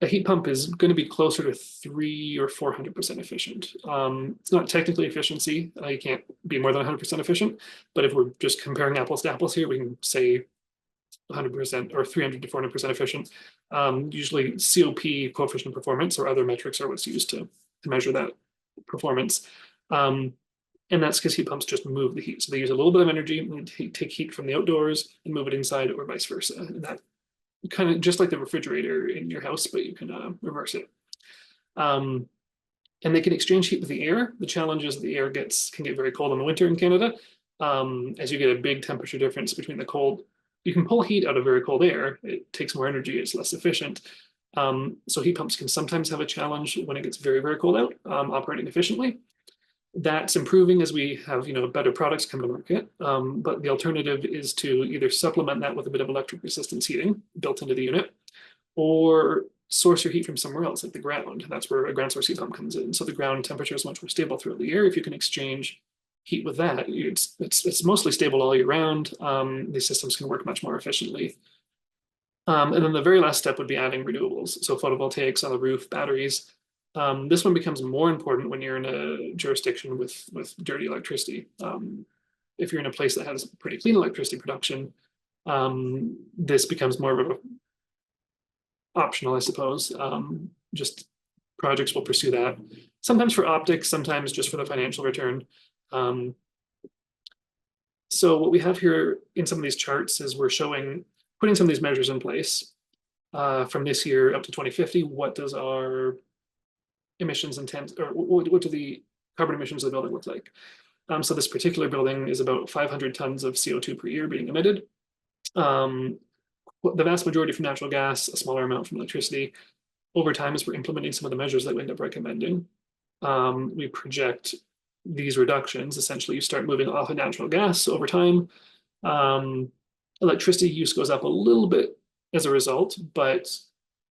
A heat pump is going to be closer to 300 or 400% efficient. It's not technically efficiency. You can't be more than 100% efficient. But if we're just comparing apples to apples here, we can say 100% or 300 to 400% efficient. Usually COP, coefficient of performance, or other metrics are what's used to measure that performance. And that's because heat pumps just move the heat. So they use a little bit of energy and take heat from the outdoors and move it inside, or vice versa. And that kind of just like the refrigerator in your house, but you can reverse it. And they can exchange heat with the air. The challenge is the air can get very cold in the winter in Canada. As you get a big temperature difference between the cold, you can pull heat out of very cold air. It takes more energy, it's less efficient. So heat pumps can sometimes have a challenge when it gets very, very cold out, operating efficiently. That's improving as we have better products come to market. But the alternative is to either supplement that with a bit of electric resistance heating built into the unit, or source your heat from somewhere else, like the ground. That's where a ground source heat pump comes in. So the ground temperature is much more stable throughout the year. If you can exchange heat with that, it's mostly stable all year round. These systems can work much more efficiently. And then the very last step would be adding renewables. So photovoltaics on the roof, batteries. This one becomes more important when you're in a jurisdiction with dirty electricity. If you're in a place that has pretty clean electricity production, this becomes more of a optional, I suppose. Just projects will pursue that. Sometimes for optics, sometimes just for the financial return. So what we have here in some of these charts is we're putting some of these measures in place from this year up to 2050. What does our emissions intent, or what do the carbon emissions of the building look like? So this particular building is about 500 tons of CO2 per year being emitted. The vast majority from natural gas, a smaller amount from electricity. Over time, as we're implementing some of the measures that we end up recommending, we project these reductions. Essentially, you start moving off of natural gas over time. Electricity use goes up a little bit as a result, but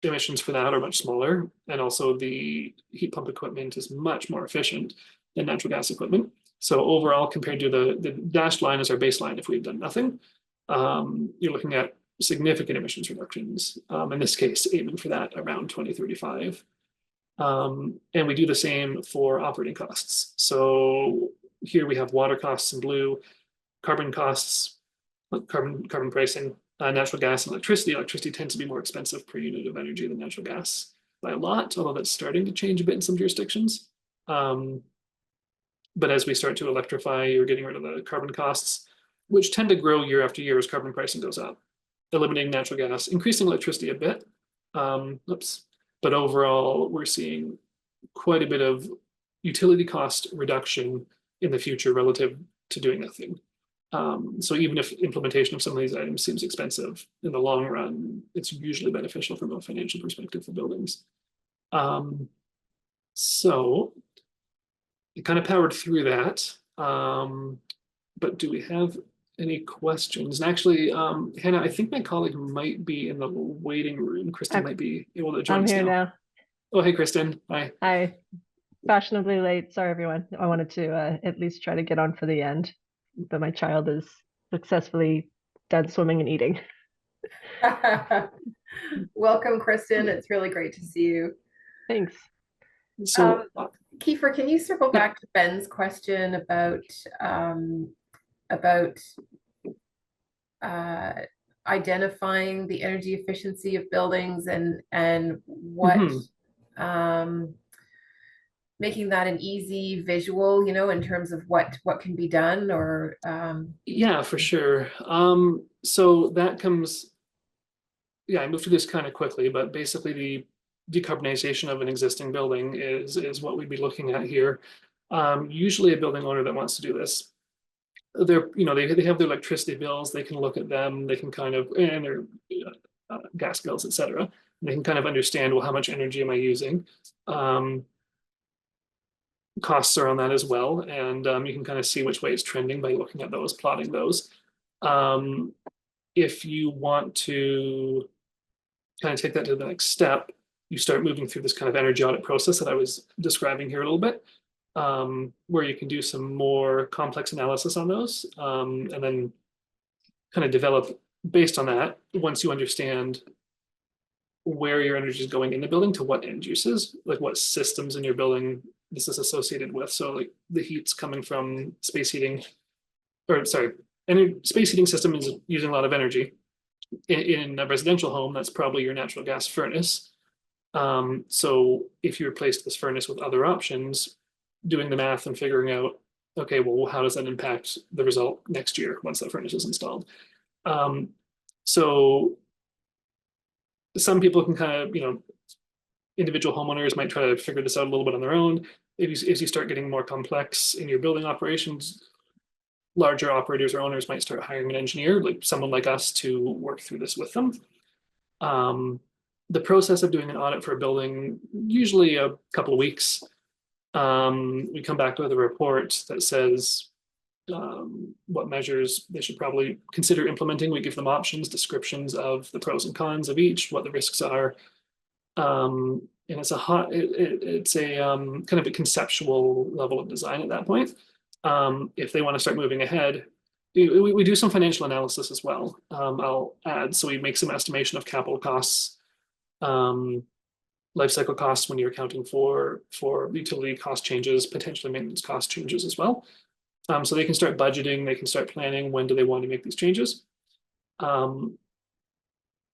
emissions for that are much smaller. And also the heat pump equipment is much more efficient than natural gas equipment. So overall, compared to the dashed line is our baseline if we've done nothing, you're looking at significant emissions reductions, in this case, aiming for that around 2035. And we do the same for operating costs. So here we have water costs in blue, carbon costs, carbon pricing, natural gas and electricity. Electricity tends to be more expensive per unit of energy than natural gas by a lot, although that's starting to change a bit in some jurisdictions. But as we start to electrify, you're getting rid of the carbon costs, which tend to grow year after year as carbon pricing goes up, eliminating natural gas, increasing electricity a bit. But overall, we're seeing quite a bit of utility cost reduction in the future relative to doing nothing. So even if implementation of some of these items seems expensive, in the long run, it's usually beneficial from a financial perspective for buildings. So it kind of powered through that. But do we have any questions? And actually, Hannah, I think my colleague might be in the waiting room. Kristen might be able to join us I'm here now. Oh, hey, Kristen. Hi. Hi. Fashionably late. Sorry, everyone. I wanted to at least try to get on for the end, but my child is successfully done swimming and eating. Welcome, Kristen. It's really great to see you. Thanks. So, Kiefer, can you circle yeah. back to Ben's question about identifying the energy efficiency of buildings and what making that an easy visual, you know, in terms of what can be done or Yeah, for sure. So that comes, yeah, I moved through this kind of quickly, but basically the decarbonization of an existing building is what we'd be looking at here. Usually a building owner that wants to do this, they're, you know, they have their electricity bills, they can look at them, they can kind of, and their gas bills, etc. They can kind of understand, well, how much energy am I using? Costs are on that as well, and you can kind of see which way it's trending by looking at those, plotting those. If you want to kind of take that to the next step, you start moving through this kind of energy audit process that I was describing here a little bit, where you can do some more complex analysis on those, and then kind of develop based on that. Once you understand where your energy is going in the building to what end uses, like what systems in your building this is associated with. So like the heat's coming from space heating, or sorry, space heating system is using a lot of energy. In a residential home, that's probably your natural gas furnace. So if you replace this furnace with other options, doing the math and figuring out, okay, well, how does that impact the result next year once that furnace is installed? So some people can kind of, you know, individual homeowners might try to figure this out a little bit on their own. If you start getting more complex in your building operations, larger operators or owners might start hiring an engineer, like someone like us, to work through this with them. The process of doing an audit for a building, usually a couple of weeks. We come back with a report that says what measures they should probably consider implementing. We give them options, descriptions of the pros and cons of each, what the risks are. And it's a kind of a conceptual level of design at that point. If they want to start moving ahead, we do some financial analysis as well. I'll add, so we make some estimation of capital costs, life cycle costs when you're accounting for utility cost changes, potentially maintenance cost changes as well. So they can start budgeting, they can start planning, when do they want to make these changes.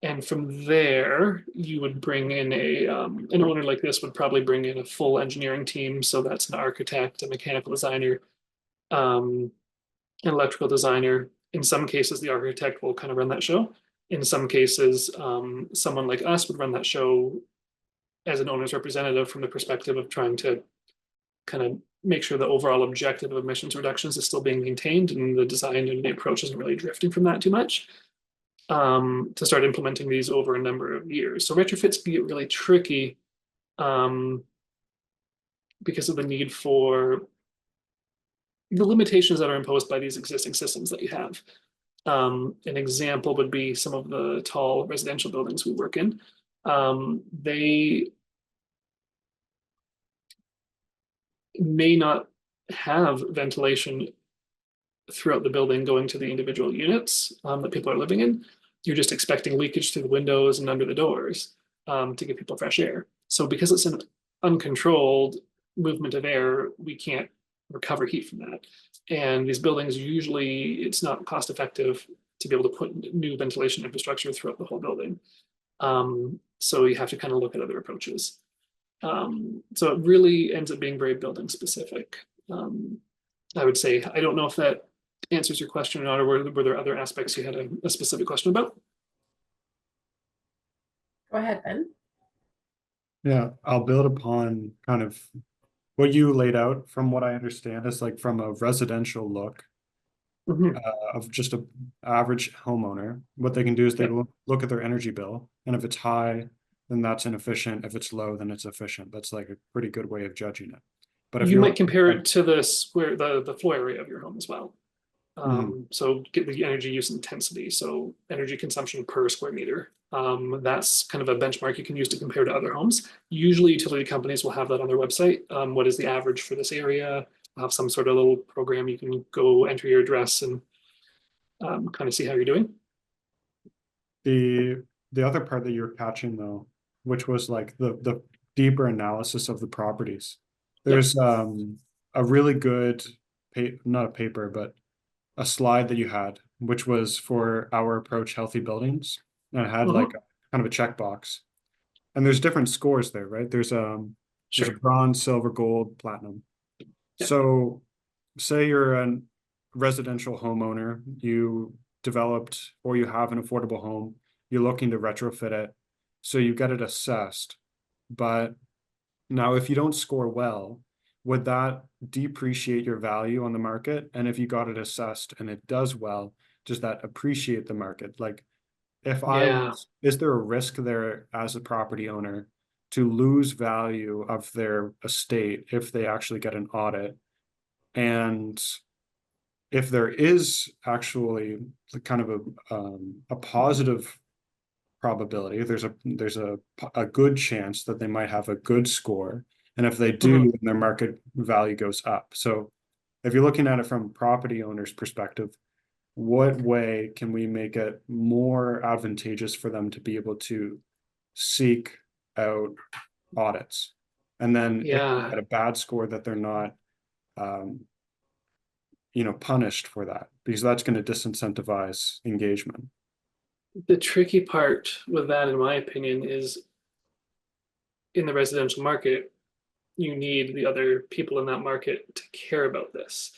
And from there, you would bring in an owner like this would probably bring in a full engineering team. So that's an architect, a mechanical designer, an electrical designer. In some cases, the architect will kind of run that show. In some cases, someone like us would run that show as an owner's representative from the perspective of trying to kind of make sure the overall objective of emissions reductions is still being maintained and the design and the approach isn't really drifting from that too much. To start implementing these over a number of years. So retrofits can get really tricky because of the need for the limitations that are imposed by these existing systems that you have. An example would be some of the tall residential buildings we work in. They may not have ventilation throughout the building going to the individual units that people are living in. You're just expecting leakage through the windows and under the doors to give people fresh air. So because it's an uncontrolled movement of air, we can't recover heat from that. And these buildings, usually it's not cost effective to be able to put new ventilation infrastructure throughout the whole building. So you have to kind of look at other approaches. So it really ends up being very building specific. I would say, I don't know if that answers your question or not, or were there other aspects you had a specific question about? Go ahead, Ben. Yeah, I'll build upon kind of what you laid out. From what I understand is like from a residential look of just a average homeowner, what they can do is they look at their energy bill, and if it's high, then that's inefficient. If it's low, then it's efficient. That's like a pretty good way of judging it. But if you you're might compare it to the square, the floor area of your home as well. So get the energy use intensity, so energy consumption per square meter. That's kind of a benchmark you can use to compare to other homes. Usually utility companies will have that on their website. What is the average for this area? Have some sort of little program you can go enter your address and kind of see how you're doing. The other part that you're catching though, which was like the deeper analysis of the properties. There's a really good not a paper, but a slide that you had, which was for our approach healthy buildings. And it had like kind of a checkbox. And there's different scores there, right? There's a Sure. bronze, silver, gold, platinum. Yep. So say you're a residential homeowner, you developed or you have an affordable home, you're looking to retrofit it, so you get it assessed. But now if you don't score well, would that depreciate your value on the market? And if you got it assessed and it does well, does that appreciate the market? Like if I Yeah. was, is there a risk there as a property owner to lose value of their estate if they actually get an audit? And if there is actually kind of a positive probability, there's a good chance that they might have a good score. And if they do, then their market value goes up. So if you're looking at it from property owner's perspective, what way can we make it more advantageous for them to be able to seek out audits? And then if they get a bad score, that they're not punished for that, because that's going to disincentivize engagement. The tricky part with that, in my opinion, is in the residential market, you need the other people in that market to care about this.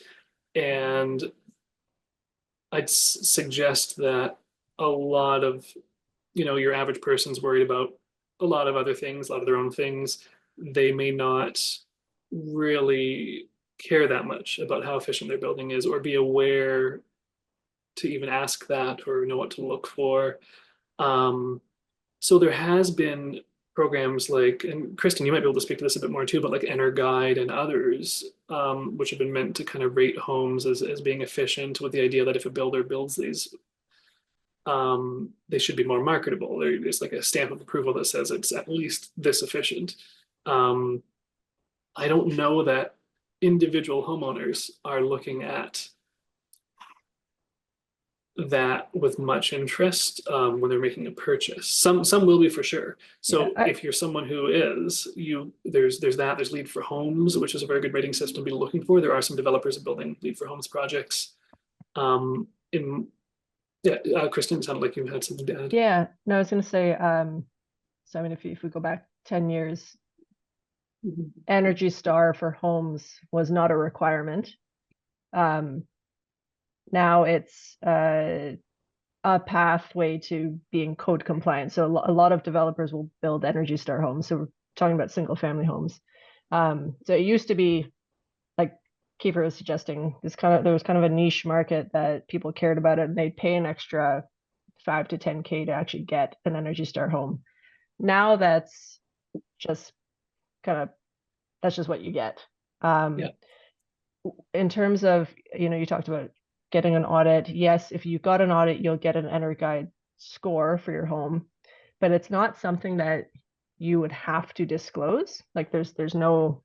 And I'd suggest that a lot of, your average person's worried about a lot of other things, a lot of their own things. They may not really care that much about how efficient their building is, or be aware to even ask that, or know what to look for. So there has been programs like, and Kristen, you might be able to speak to this a bit more too, but like EnerGuide and others, which have been meant to kind of rate homes as being efficient, with the idea that if a builder builds these, they should be more marketable. There's like a stamp of approval that says it's at least this efficient. I don't know that individual homeowners are looking at that with much interest when they're making a purchase. Some will be for sure. So if you're someone who is, there's Lead for Homes, which is a very good rating system to be looking for. There are some developers building Lead for Homes projects. Kristen, sounded like you had something to add. Yeah, no, I was going to say, so I mean, if we go back 10 years, Energy Star for homes was not a requirement. Now it's a pathway to being code compliant. So a lot of developers will build Energy Star homes. So we're talking about single family homes. So it used to be, like Kiefer was suggesting, there was kind of a niche market that people cared about it, and they'd pay an extra 5 to 10K to actually get an Energy Star home. Now that's just what you get. In terms of, you talked about getting an audit. Yes, if you got an audit, you'll get an EnerGuide score for your home, but it's not something that you would have to disclose. Like there's no,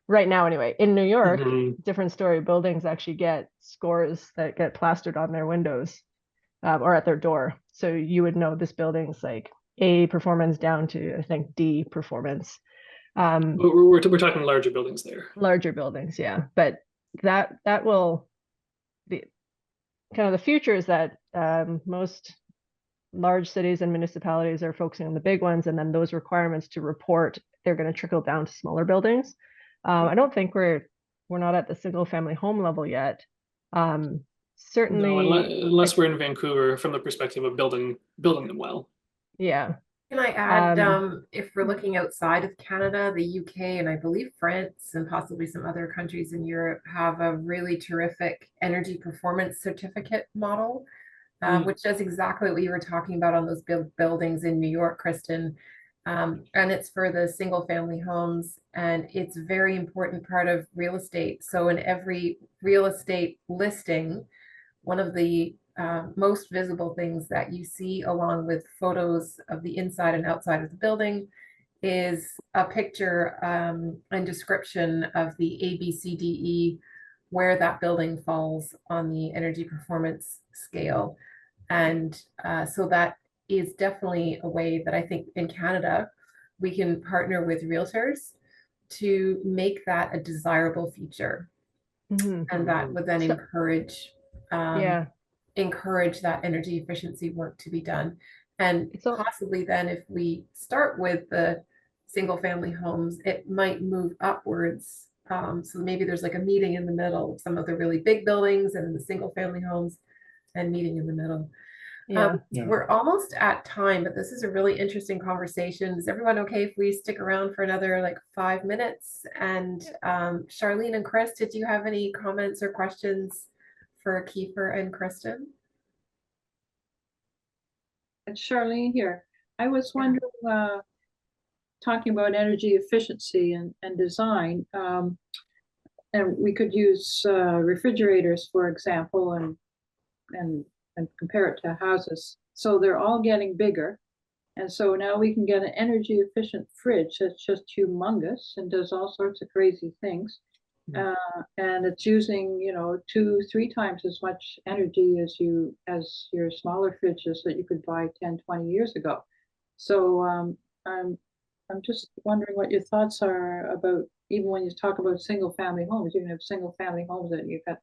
right now anyway, in New York, different story, buildings actually get scores that get plastered on their windows or at their door. So you would know this building's like A performance down to, I think, D performance. We're talking larger buildings there. Larger buildings, yeah. But that will be kind of the future, is that most large cities and municipalities are focusing on the big ones, and then those requirements to report, they're going to trickle down to smaller buildings. I don't think we're not at the single family home level yet. Certainly, no, unless we're in Vancouver, from the perspective of building them well. Yeah. Can I add, if we're looking outside of Canada, the UK, and I believe France and possibly some other countries in Europe have a really terrific energy performance certificate model, which does exactly what you were talking about on those buildings in New York, Kristen. And it's for the single family homes, and it's a very important part of real estate. So in every real estate listing, one of the most visible things that you see, along with photos of the inside and outside of the building, is a picture and description of the ABCDE where that building falls on the energy performance scale. And so that is definitely a way that I think in Canada, we can partner with realtors to make that a desirable feature. Mhm. And that would then So- um, Yeah, encourage that energy efficiency work to be done. And it's all, possibly then if we start with the single family homes, it might move upwards. So maybe there's like a meeting in the middle of some of the really big buildings and the single family homes and meeting in the middle. yeah. Yeah. We're almost at time, but this is a really interesting conversation. Is everyone okay if we stick around for another like 5 minutes? And Charlene and Chris, did you have any comments or questions for Kiefer and Kristen? It's Charlene here. I was Yeah. wondering, talking about energy efficiency and design, and we could use refrigerators, for example, and compare it to houses. So they're all getting bigger. And so now we can get an energy efficient fridge that's just humongous and does all sorts of crazy things. And it's using, 2, 3 times as much energy as your smaller fridges that you could buy 10, 20 years ago. So I'm just wondering what your thoughts are about, even when you talk about single family homes. You can have single family homes that you've got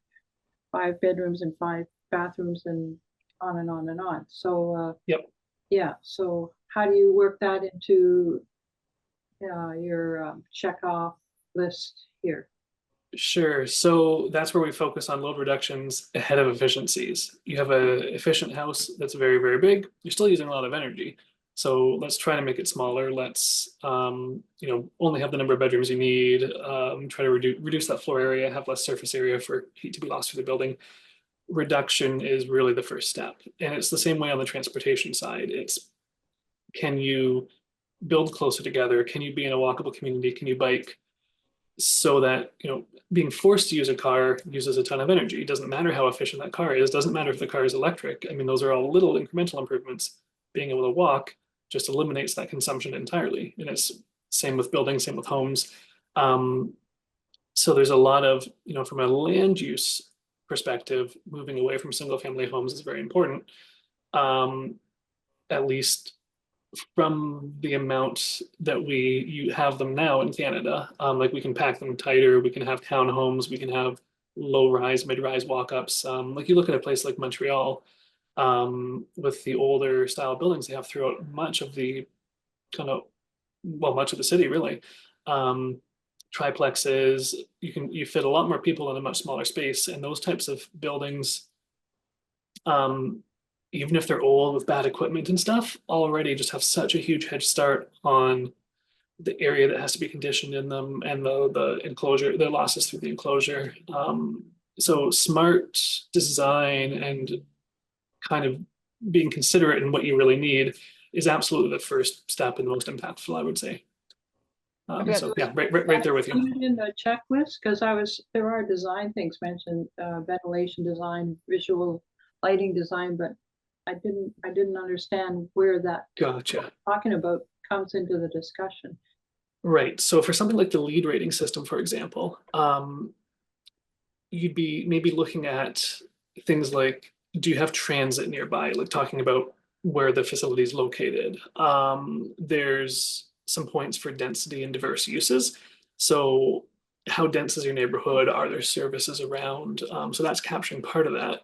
5 bedrooms and 5 bathrooms and on and on and on. So Yep. yeah. So how do you work that into your check off list here? Sure. So that's where we focus on load reductions ahead of efficiencies. You have a efficient house that's very, very big. You're still using a lot of energy. So let's try to make it smaller. Let's, only have the number of bedrooms you need. Try to reduce that floor area, have less surface area for heat to be lost through the building. Reduction is really the first step. And it's the same way on the transportation side. It's, can you build closer together? Can you be in a walkable community? Can you bike? So that, being forced to use a car uses a ton of energy. It doesn't matter how efficient that car is. Doesn't matter if the car is electric. I mean, those are all little incremental improvements. Being able to walk just eliminates that consumption entirely. And it's same with buildings, same with homes. So there's a lot of, from a land use perspective, moving away from single family homes is very important. At least from the amount that you have them now in Canada. Like we can pack them tighter, we can have townhomes, we can have low rise, mid rise walk ups. Like you look at a place like Montreal, with the older style buildings they have throughout much of the much of the city really. Triplexes, you fit a lot more people in a much smaller space, and those types of buildings, even if they're old with bad equipment and stuff, already just have such a huge head start on the area that has to be conditioned in them and the enclosure, the losses through the enclosure. So smart design and kind of being considerate in what you really need is absolutely the first step and the most impactful, I would say. So yeah, right there with you. In the checklist, because there are design things mentioned, ventilation design, visual lighting design, but I didn't understand where that Gotcha. talking about comes into the discussion. Right. So for something like the lead rating system, for example, you'd be maybe looking at things like, do you have transit nearby? Like talking about where the facility is located. There's some points for density and diverse uses. So how dense is your neighborhood? Are there services around? So that's capturing part of that.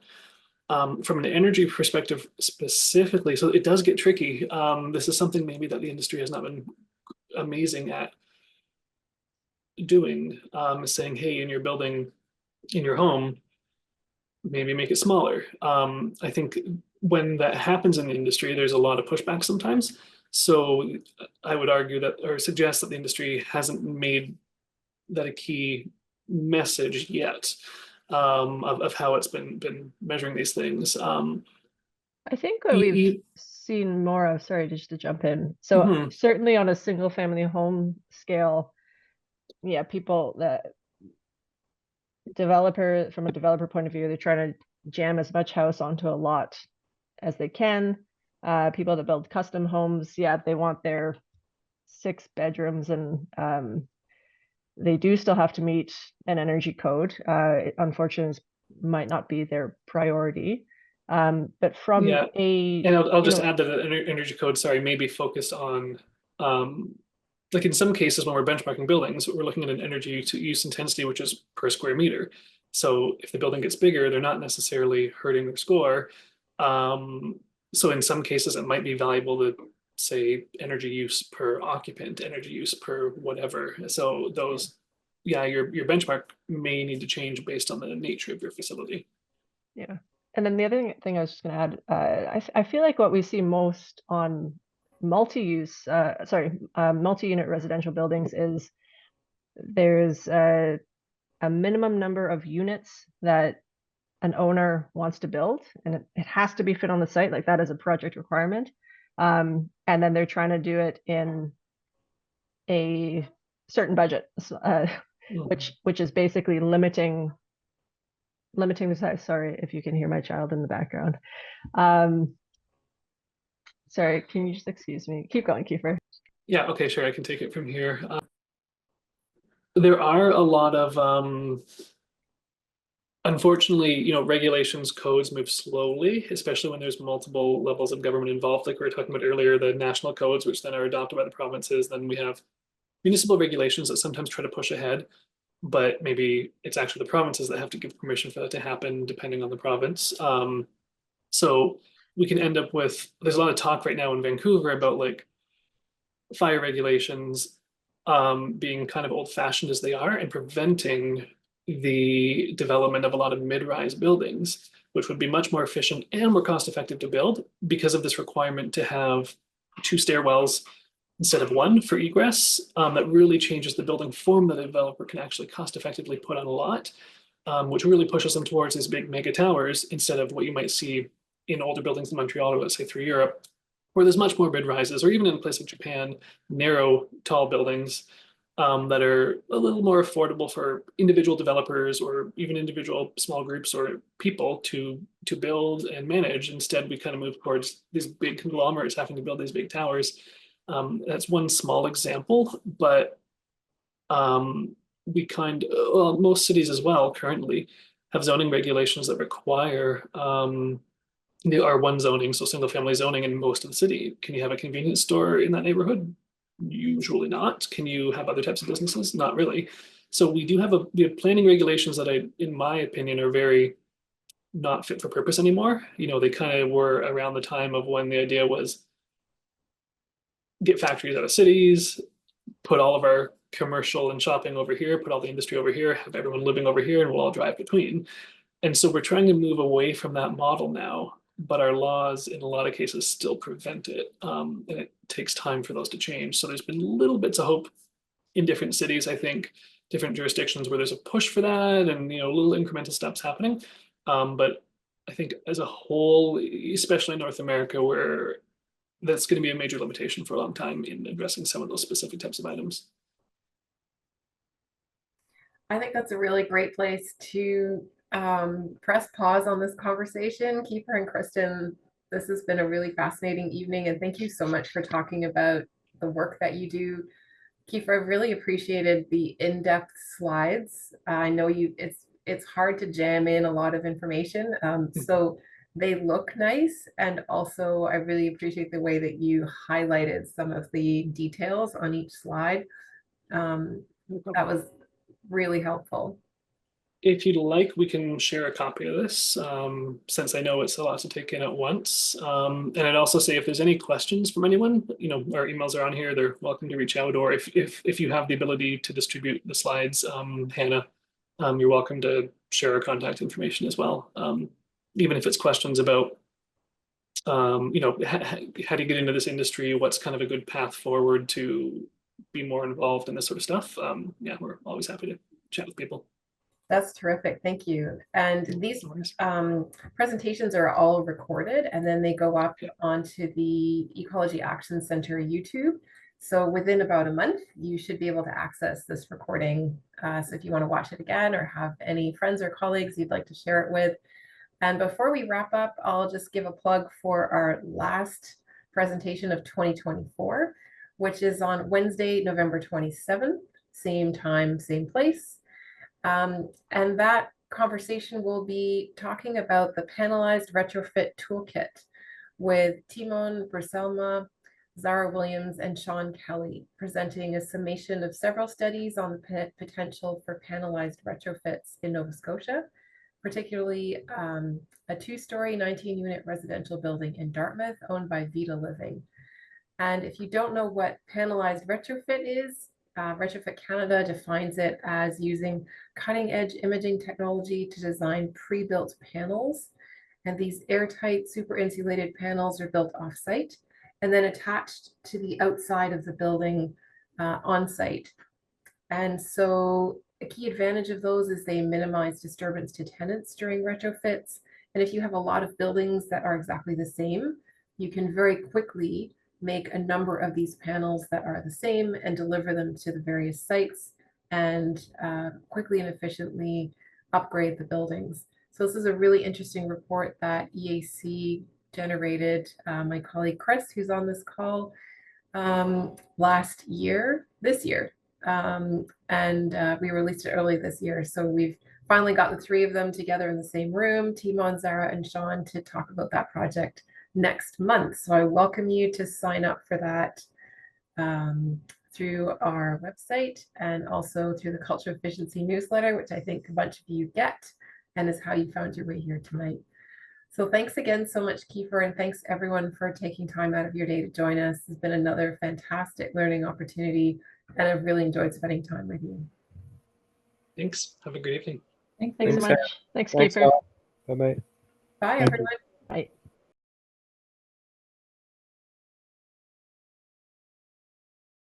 From an energy perspective specifically, so it does get tricky. This is something maybe that the industry has not been amazing at doing, saying, hey, in your building, in your home, maybe make it smaller. I think when that happens in the industry, there's a lot of pushback sometimes. So I would argue that, or suggest that the industry hasn't made that a key message yet, of how it's been measuring these things. I think what we've seen more of, sorry, just to jump in. So certainly on a single family home scale, yeah, people that from a developer point of view, they're trying to jam as much house onto a lot as they can. People that build custom homes, yeah, they want their 6 bedrooms and They do still have to meet an energy code. Unfortunately, might not be their priority. But from Yeah. a, And I'll you just know, add that the energy code, sorry, may be focused on, like in some cases when we're benchmarking buildings, we're looking at an energy to use intensity, which is per square meter. So if the building gets bigger, they're not necessarily hurting their score. So in some cases, it might be valuable to say energy use per occupant, energy use per whatever. So those, yeah, your benchmark may need to change based on the nature of your facility. yeah. And then the other thing I was just going to add, I feel like what we see most on multi-unit residential buildings is there's a minimum number of units that an owner wants to build, and it has to be fit on the site, like that is a project requirement. And then they're trying to do it in a certain budget, which is basically limiting the size. Sorry if you can hear my child in the background. Sorry, can you just excuse me? Keep going, Kiefer. Yeah, okay, sure, I can take it from here. There are a lot of, unfortunately, regulations, codes move slowly, especially when there's multiple levels of government involved. Like we were talking about earlier, the national codes, which then are adopted by the provinces. Then we have municipal regulations that sometimes try to push ahead, but maybe it's actually the provinces that have to give permission for that to happen, depending on the province. So we can end up with, there's a lot of talk right now in Vancouver about like fire regulations being kind of old fashioned as they are and preventing the development of a lot of mid-rise buildings, which would be much more efficient and more cost effective to build because of this requirement to have 2 stairwells instead of 1 for egress. That really changes the building form that a developer can actually cost effectively put on a lot, which really pushes them towards these big mega towers instead of what you might see in older buildings in Montreal or let's say through Europe, where there's much more mid rises, or even in a place like Japan, narrow, tall buildings that are a little more affordable for individual developers or even individual small groups or people to build and manage. Instead, we kind of move towards these big conglomerates having to build these big towers. That's one small example, but most cities as well currently have zoning regulations that require the R1 zoning, so single family zoning in most of the city. Can you have a convenience store in that neighborhood? Usually not. Can you have other types of businesses? Not really. So we have planning regulations that in my opinion, are very not fit for purpose anymore. They kind of were around the time of when the idea was get factories out of cities, put all of our commercial and shopping over here, put all the industry over here, have everyone living over here, and we'll all drive between. And so we're trying to move away from that model now, but our laws in a lot of cases still prevent it. And it takes time for those to change. So there's been little bits of hope in different cities, I think, different jurisdictions where there's a push for that and, little incremental steps happening. But I think as a whole, especially in North America, where that's going to be a major limitation for a long time in addressing some of those specific types of items. I think that's a really great place to press pause on this conversation. Kiefer and Kristen, this has been a really fascinating evening, and thank you so much for talking about the work that you do. Kiefer, I've really appreciated the in-depth slides. I know it's hard to jam in a lot of information, so they look nice, and also I really appreciate the way that you highlighted some of the details on each slide. That was really helpful. If you'd like, we can share a copy of this, since I know it's a lot to take in at once. And I'd also say if there's any questions from anyone, our emails are on here. They're welcome to reach out. Or if you have the ability to distribute the slides, Hannah, you're welcome to share our contact information as well. Even if it's questions about, how do you get into this industry? What's kind of a good path forward to be more involved in this sort of stuff? Yeah, we're always happy to chat with people. That's terrific. Thank you. And these presentations are all recorded and then they go up onto the Ecology Action Center YouTube. So within about a month, you should be able to access this recording. So if you want to watch it again or have any friends or colleagues you'd like to share it with. And before we wrap up, I'll just give a plug for our last presentation of 2024, which is on Wednesday, November 27th. same time, same place. And that conversation will be talking about the panelized retrofit toolkit with Timon Bruselma, Zara Williams, and Sean Kelly, presenting a summation of several studies on the potential for panelized retrofits in Nova Scotia, particularly a 2-story 19-unit residential building in Dartmouth owned by Vita Living. And if you don't know what panelized retrofit is, Retrofit Canada defines it as using cutting-edge imaging technology to design pre-built panels. And these airtight, super insulated panels are built off-site and then attached to the outside of the building on-site. And so a key advantage of those is they minimize disturbance to tenants during retrofits. And if you have a lot of buildings that are exactly the same, you can very quickly make a number of these panels that are the same and deliver them to the various sites and quickly and efficiently upgrade the buildings. So this is a really interesting report that EAC generated. My colleague Chris, who's on this call, this year, and we released it early this year. So we've finally got the 3 of them together in the same room, Timon, Zara, and Sean, to talk about that project next month. So I welcome you to sign up for that through our website and also through the Culture Efficiency newsletter, which I think a bunch of you get and is how you found your way here tonight. So thanks again so much, Kiefer, and thanks everyone for taking time out of your day to join us. It's been another fantastic learning opportunity, and I've really enjoyed spending time with you. Thanks. Have a great evening. Thanks so much. Thanks, Thanks, Kiefer. Bye-bye. Bye, Thank you. everyone. Bye.